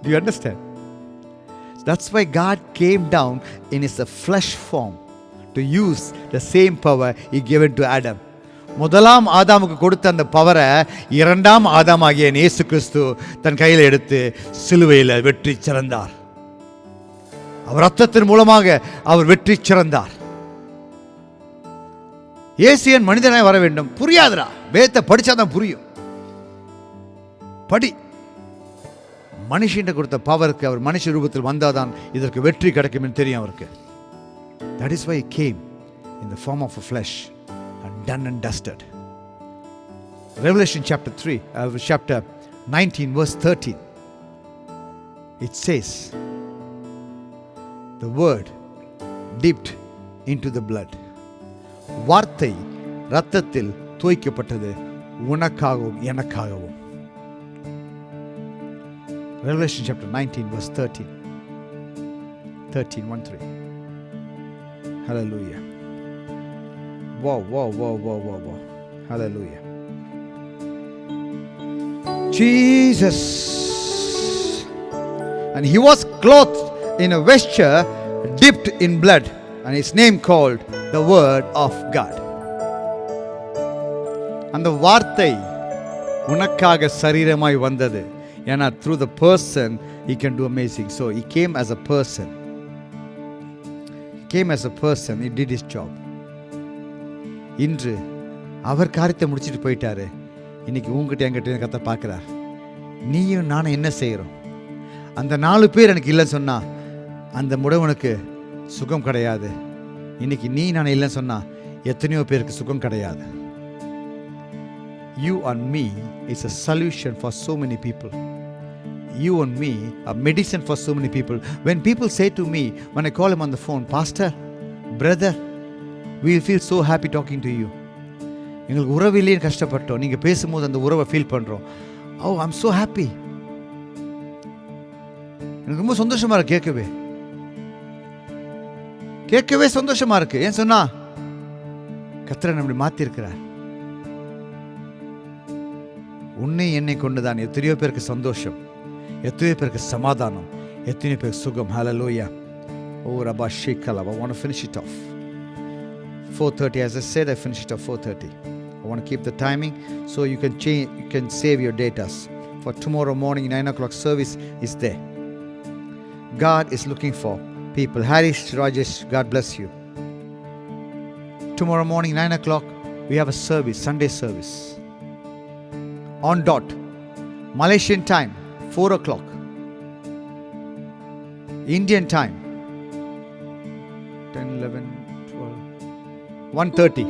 Do you understand? That's why God came down in his flesh form to use the same power he given to Adam. முதலாம் ஆதாமுக்கு கொடுத்த அந்த பவரை இரண்டாம் ஆதாமாகிய இயேசு கிறிஸ்து தன் கையில் எடுத்து சிலுவையில் வெற்றி சிறந்தார். அவர் ரத்தத்தின் மூலமாக அவர் வெற்றி சிறந்தார். இயேசுவின் மனிதனாய் வர வேண்டும். புரியாதுடா, வேதத்தை படிச்சாதான் புரியும். படி. மனுஷன் கொடுத்த பவருக்கு அவர் மனுஷ ரூபத்தில் வந்தாதான் இதற்கு வெற்றி கிடைக்கும் என்று தெரியும் அவருக்கு. That is why he came in the form of a flesh and done and dusted. Revelation chapter 3, chapter 19 verse 13. It says, the word dipped into the blood. வார்த்தை இரத்தத்தில் தோய்க்கப்பட்டது உனக்காகவும் எனக்காகவும். Revelation chapter 19 verse 13. 13:13. Hallelujah. Wow. Hallelujah. Jesus. And he was clothed in a vesture dipped in blood, and his name called the word of God. அந்த வார்த்தை உனக்காக சரீரமாய் வந்தது. ஏன்னா through the person he can do amazing. So he came as a person. He did his job. இன்று அவர் காரியத்தை முடிச்சிட்டு போயிட்டாரு. இன்னைக்கு உங்ககிட்ட என்கிட்ட கர்த்தர் பார்க்கிறார். நீயும் நானும் என்ன செய்கிறோம்? அந்த 4 பேர் எனக்கு இல்லைன்னு சொன்னா அந்த முடவனுக்கு சுகம் கிடையாது. இன்னைக்கு நீ நான் இல்லைன்னு சொன்னா எத்தனையோ பேருக்கு சுகம் கிடையாது. You and me is a solution for so many people. You and me are medicine for so many people. When people say to me, when I call him on the phone, Pastor, brother, we feel so happy talking to you. எங்களுக்கு உறவிலே கஷ்டப்பட்டோம், நீங்க பேசும்போது அந்த உறவை feel பண்றோம். Oh, I'm so happy. எனக்கு ரொம்ப சந்தோஷமா இருக்கு கேட்கவே சந்தோஷமா இருக்கு. ஏன் சொன்னா கர்த்தர் நம்மை மாத்தி இருக்கிறார். உன்னை என்னை கொண்டுதான் எத்தனையோ பேருக்கு சந்தோஷம், எத்தனையோ பேருக்கு சமாதானம், எத்தனையோ பேருக்கு சுகம். Hallelujah. Oh, Rabba Shekala. I want to finish it off. 4:30. As I said, I finish it off 4:30. I want to keep the timing so you can save your datas. For tomorrow morning, 9 o'clock service is there. God is looking for people. Harish, Rajesh, God bless you. Tomorrow morning, 9 o'clock, we have a service, Sunday service. On dot. Malaysian time, 4 o'clock. Indian time, 10, 11, 12, 1:30.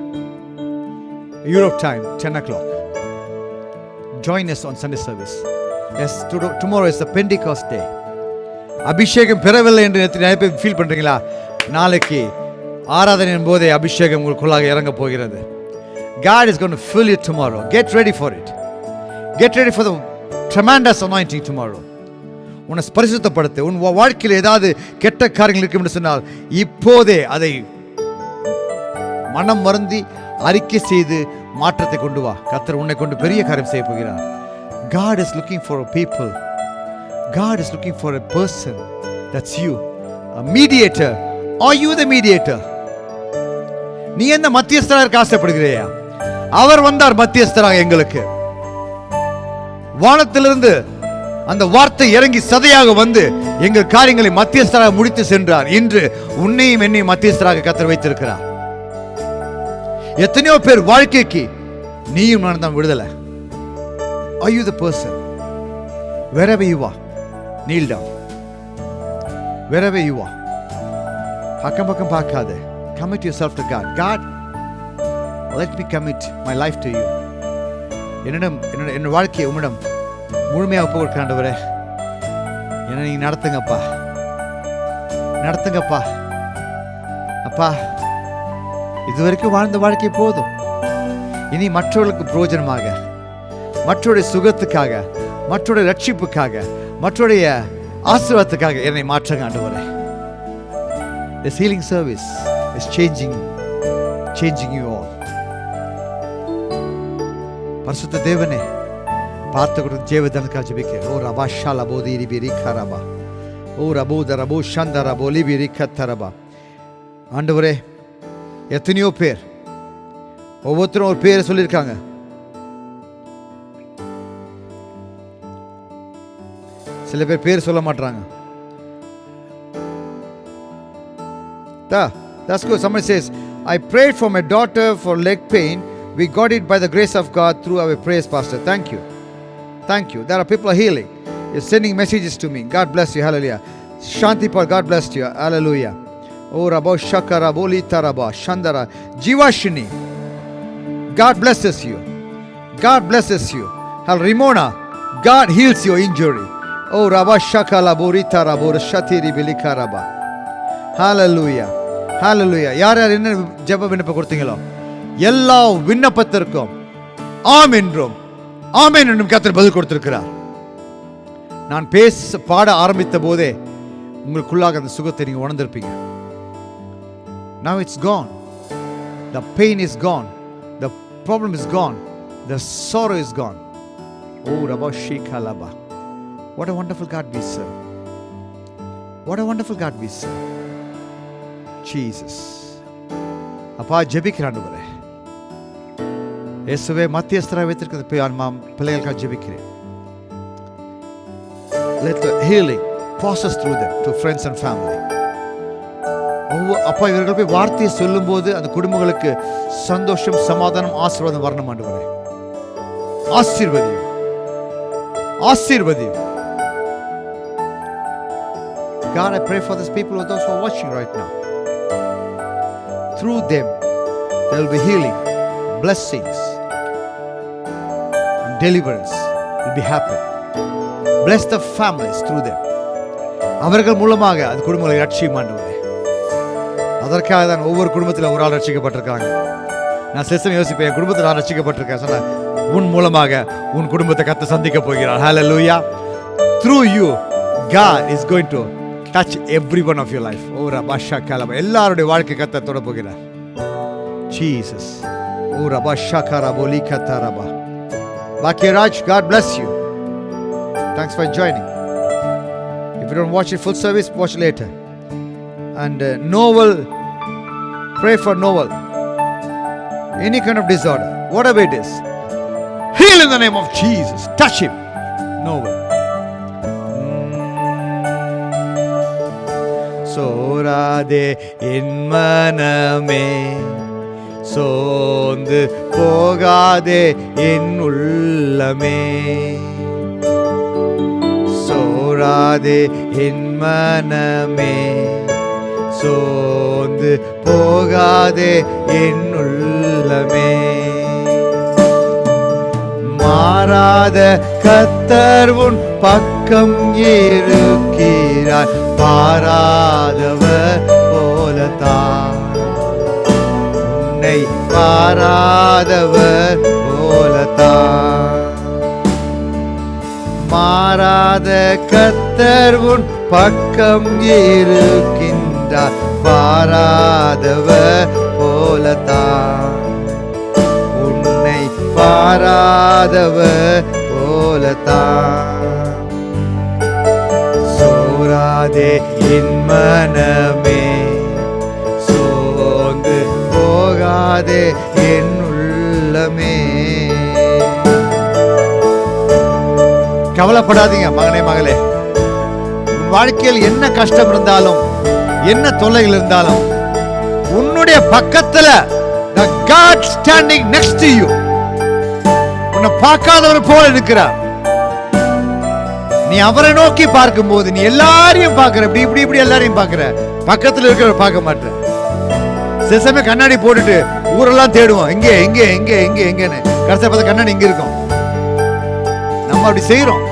Europe time, 10 o'clock. Join us on Sunday service. Yes, tomorrow is the Pentecost day. அபிஷேகம் பெறவில்லை என்று நிறைய பேர் feel பண்றீங்களா? நாளைக்கு ஆராதனையின் போதே அபிஷேகம் உங்களுக்குள்ளாக இறங்க போகிறது. God is going to fill you tomorrow. Get ready for it. Get ready for the tremendous anointing tomorrow. உன்னை பரிசுத்தப்படுத்த, உன் வாழ்க்கையில் ஏதாவது கெட்ட காரியங்கள் இருக்கும் என்று சொன்னால் இப்போதே அதை மனம் வருந்தி அறிக்கை செய்து மாற்றத்தை கொண்டு வா. கர்த்தர் உன்னை கொண்டு பெரிய காரியம் செய்ய போகிறார். God is looking for a people. God is looking for a person. That's you. A mediator. Are you the mediator? நீ என்ன மத்தியஸ்தராக இருக்க ஆசைப்படுகிறியா? அவர் வந்தார் மத்தியஸ்தராக எங்களுக்கு. வானத்திலிருந்து அந்த வார்த்தை இறங்கி சதையாக வந்து எங்கள் காரியங்களை மத்தியஸ்தராக முடித்து சென்றார். இன்று உன்னையும் என்னையும் மத்தியஸ்தராக கர்த்தர் வைத்திருக்கிறார். எத்தனையோ பேர் வாழ்க்கைக்கு நீயும் நான் தான் விடுதலை. Are you the person? Wherever you are, kneel down. Wherever you are, பக்கம் பக்கம் பார்க்காத. Commit yourself to God. God, let me commit my life to you. என்னோட வாழ்க்கையை உம்மிடம் முழுமையாக ஒப்பு கொடுக்கிறேன் ஆண்டவரே. என்னை நீங்க நடத்துங்கப்பா, நடத்துங்கப்பா. அப்பா, இதுவரைக்கும் வாழ்ந்த வாழ்க்கை போதும். இனி மற்றவர்களுக்கு பிரயோஜனமாக, மற்றவருடைய சுகத்துக்காக, மற்றவருடைய ரட்சிப்புக்காக, மற்றவருடைய ஆசீர்வாதத்துக்காக என்னை மாற்றுங்க ஆண்டவரே. This healing service is changing you all. பரிசுத்த தேவனே, பார்த்து கொடுத்த ஜீவதனுக்காக ஜெபிக்கிறேன். ஓ ரபா ஷாலா போதி ரிபிரி கரபா, ஓ ரபோத ரபோ ஷந்தர போலி பிரி கத்தரபா. ஆண்டவரே, எத்தனையோ பேர் ஒவ்வொருத்தரும் ஒரு பேரை சொல்லியிருக்காங்க. சில பேர் சொல்ல மாட்டாங்க. That's good. Somebody says, I prayed for my daughter for leg pain. We got it by the grace of God through our prayers, Pastor. Thank you. Thank you. There are people healing. You're sending messages to me. God bless you. Hallelujah. Shanti Paul, God bless you. Hallelujah. Oh, Rabo Shakara, Bolita Raba, Shandara, Jivashini. God blesses you. God blesses you. Hal Rimona, God heals your injury. Oh, Rabba Shakala, Borita Rabo, Shatiri Bilika Raba. Hallelujah. Hallelujah. யார் யார் என்ன ஜெப விண்ணப்பம் கொடுத்தீங்களோ எல்லா விண்ணப்பத்திற்கும் ஆம் என்றும் ஆமென் என்றும் கர்த்தர் பதில் கொடுத்திருக்கிறார். நான் பாட ஆரம்பித்த போதே உங்களுக்குள்ளாக அந்த சுகத்தை நீங்க உணர்ந்திருப்பீங்க. Now it's gone. The pain is gone. The problem is gone. The sorrow is gone. Oh, Rabba Shekalaba. What a wonderful God we serve. What a wonderful God we serve. Jesus. அப்பா ஜெபிக்கிறான் ஆண்டவரே. இயேசுவே மத்தியஸ்தராக வைத்திருக்கிற பிள்ளைகளுக்காக ஜெபிக்கிறேன். Let the healing process through them to friends and family. அப்பா இவர்கள் போய் வார்த்தையை சொல்லும் போது அந்த குடும்பங்களுக்கு சந்தோஷம், சமாதானம், ஆசீர்வாதம் வரணும் ஆண்டவரே. ஆசீர்வதியும், ஆசீர்வதியும். God, I pray for these people, those who are watching right now. Through them, there will be healing, blessings, and deliverance will be happening. Bless the families through them. அவர்கள் மூலமாக அந்த குடும்பங்களை ரட்சியும் ஆண்டவரே. அதற்காக தான் ஒவ்வொரு குடும்பத்தில் ஒரு ஆள் ரட்சிக்கப்பட்டிருக்காங்க. நான் சில யோசிப்பேன், என் குடும்பத்தில் நான் ரட்சிக்கப்பட்டிருக்கேன் சொன்ன உன் மூலமாக உன் குடும்பத்தை கர்த்தர் சந்திக்க போகிறார். Hallelujah. Through you, God is going to touch every one of your life. Oh, Rabba Shakalaba. எல்லாருடைய வாழ்க்கை கர்த்தர் தொட போகிறார். Jesus. Oh, Rabba Shakara Bolika Taraba. Bakiraj, God bless you. Thanks for joining. If you don't watch it full service, watch later. And Noel, pray for Noel. Any kind of disorder, whatever it is, heal in the name of Jesus. Touch him, Noel. சோராதே என் மனமே, சோர்ந்து போகாதே என் உள்ளமே. சோராதே என் மனமே, சோர்ந்து போகாதே என் உள்ளமே. மாறாத கர்த்தர் உன் பக்கம் இருக்கிறார், பாராதவர் போலத்தான். உன்னை பாராதவர் போலத்தான். மாறாத கர்த்தர் உன் பக்கம் இருக்கின்றார், பாராதவர் போலத்தான், உன்னை பாராதவர் போலத்தான். சோராதே என் மனமே, சோர்ந்து போகாதே என் உள்ளமே. கவலைப்படாதீங்க மகனே மகளே. உன் வாழ்க்கையில் என்ன கஷ்டம் இருந்தாலும், என்ன தொல்லைகள் இருந்தாலும், உன்னுடைய பக்கத்துல the God standing next to you, உன்னை பார்க்காதவர் போல இருக்கிறார். நீ அவரை நோக்கி பார்க்கும்போது நீ எல்லாரையும் பார்க்கிற, இப்படி இப்படி இப்படி எல்லாரையும் பார்க்கிற, பக்கத்துல இருக்கிறவரை பார்க்க மாட்டேற. சில சமயம் கண்ணாடி போட்டுட்டு ஊரெல்லாம் தேடுவோம், எங்கே எங்கே எங்கே எங்கே எங்கன்னு. கடைசியா பார்த்த கண்ணாடி இங்க இருக்கும். நம்ம அப்படி செய்யறோம்,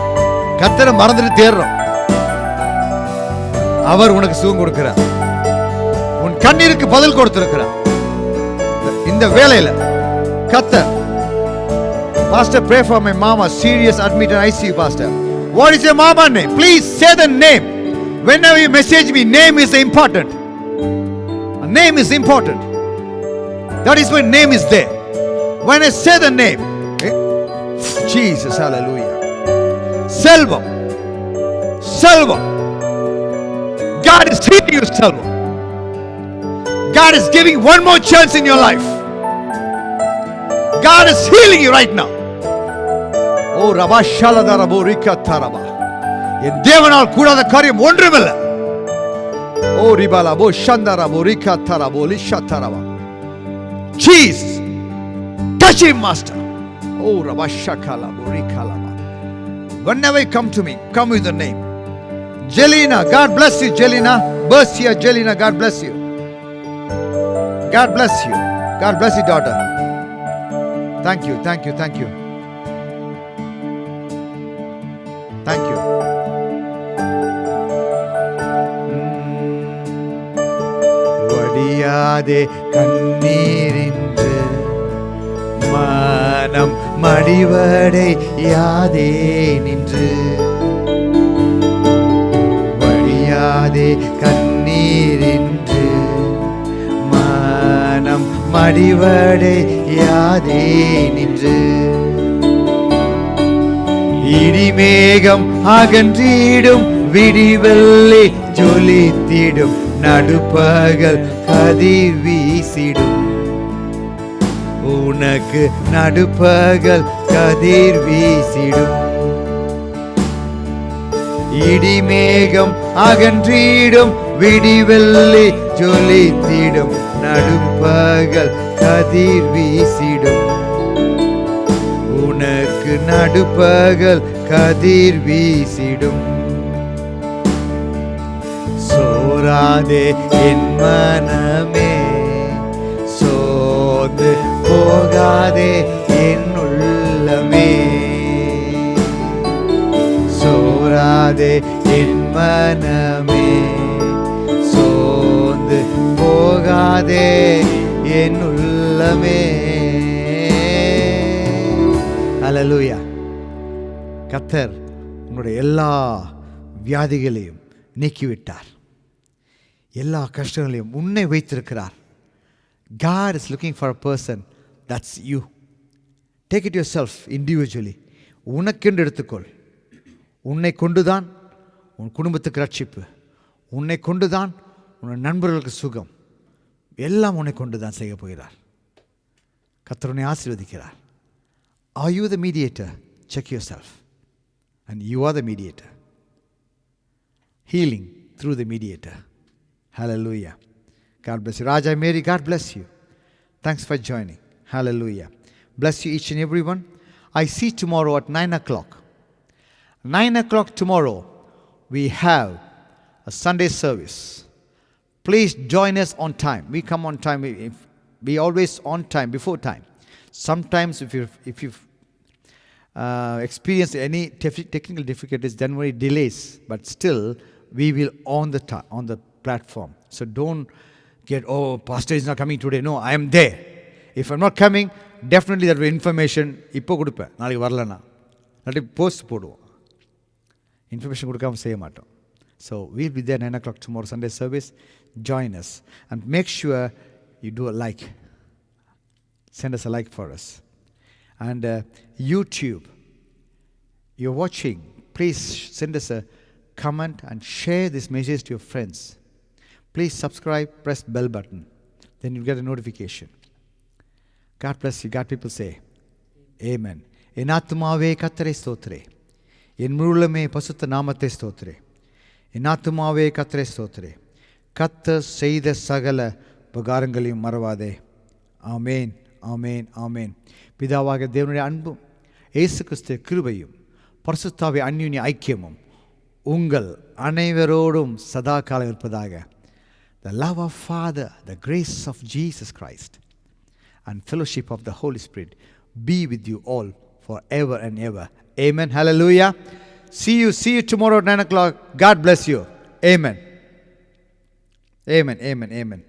கர்த்தரை மறந்துட்டு தேடுறோம். அவர் உனக்கு சுகம் கொடுக்கிறார், உன் கண்ணீருக்கு பதில் கொடுத்திருக்கிறார். இந்த வேளையில கர்த்தர், Pastor, pray for my mama, serious admit in ICU, Pastor. What is your mama name? Please say the name. Whenever you message me, name is important. A name is important. That is why name is there. When I say the name, Jesus, hallelujah. Selvam. Selvam. God is healing you, Selvam. God is giving one more chance in your life. God is healing you right now. Oh, Rabba Shaladara Borika Taraba. என் தேவனால் கூடாத காரியம் ஒன்றுமில்லை. ஓ ரிபாலா போ ஷந்தரா போரிகா தரபோ Lisha தரபா. Jesus, touch him, Master. Oh, Rabba Shakala Borika Lama. Whenever you come to me, come with the name. Jelena, God bless you, Jelena. Bersia, Jelena, God bless you. God bless you. God bless you, daughter. Thank you, thank you, thank you. Thank you. வடியாதே கண்ணீரின்று மனம் மடிவடை யாதே நின்று. வடியாதே கண்ணீரின்று மனம் மடிவடை யாதே நின்று. இடிமேகம் அகன்றிடும், விடிவெள்ளி ஜொலித்திடும், நடுப்பகல் கதிர் வீசிடும். உனக்கு நடுப்பகல் கதிர் வீசிடும். இடிமேகம் அகன்றிடும், விடிவெள்ளி ஜொலித்திடும், நடுப்பகல் கதிர் வீசிடும். உனக்கு நடுப்பகல் கதிர் வீசிடும். சோராதே என் மனமே, சோர்ந்து போகாதே என் உள்ளமே. சோராதே என் மனமே, சோர்ந்து போகாதே என் உள்ளமே. ஹல்லேலூயா. கர்த்தர் உங்களுடைய எல்லா வியாதிகளையும் நீக்கிவிட்டார், எல்லா கஷ்டங்களையும் உன்னை வைத்திருக்கிறார். God is looking for a person, that's you. Take it yourself individually. உனக்கென்று எடுத்துக்கொள். உன்னை கொண்டுதான் உன் குடும்பத்துக்கு ரட்சிப்பு, உன்னை கொண்டுதான் உன் நண்பர்களுக்கு சுகம், எல்லாம் உன்னை கொண்டுதான் செய்ய போகிறார். கர்த்தர் உன்னை ஆசீர்வதிக்கிறார். Are you the mediator? Check yourself. And you are the mediator. Healing through the mediator. Hallelujah. God bless you. Raja Mary, God bless you. Thanks for joining. Hallelujah. Bless you each and every one. I see tomorrow at 9 o'clock. 9 o'clock tomorrow, we have a Sunday service. Please join us on time. We come on time. We always on time, before time. Sometimes if you've experienced any technical difficulties, then we delays, but still we will on the platform. So don't get, oh, pastor is not coming today. No, I am there. If I'm not coming, definitely that information இப்போ கொடுப்பேன். நாளைக்கு வரலன்னா நாளைக்கு post போடுவோம். Information கொடுக்காம செய்ய மாட்டோம். So we'll be there 9 o'clock tomorrow, Sunday service. Join us and make sure you do a like. Send us a like for us. And YouTube, you're watching, please send us a comment and share this message to your friends. Please subscribe, press bell button. Then you'll get a notification. God bless you. God people say, Amen. என் ஆத்துமாவே கர்த்தரை ஸ்தோத்திரே, என் முழுமே பசுத்த நாமத்தை ஸ்தோத்திரே. என் ஆத்துமாவே கர்த்தரை ஸ்தோத்திரே, கர்த்தர் செய்த சகல உபகாரங்களையும் மறவாதே. ஆமேன், ஆமேன், ஆமேன். பிதாவாக தேவனுடைய அன்பும் இயேசு கிறிஸ்துவின் கிருபையும் பரிசுத்தாவின் அந்யோன்ய ஐக்கியமும் உங்கள் அனைவரோடும் சதா காலம் இருப்பதாக. The love of Father, the grace of Jesus Christ, and fellowship of the Holy Spirit be with you all forever and ever. Amen. Hallelujah. See you tomorrow at 9 o'clock. God bless you. Amen. Amen. Amen. Amen.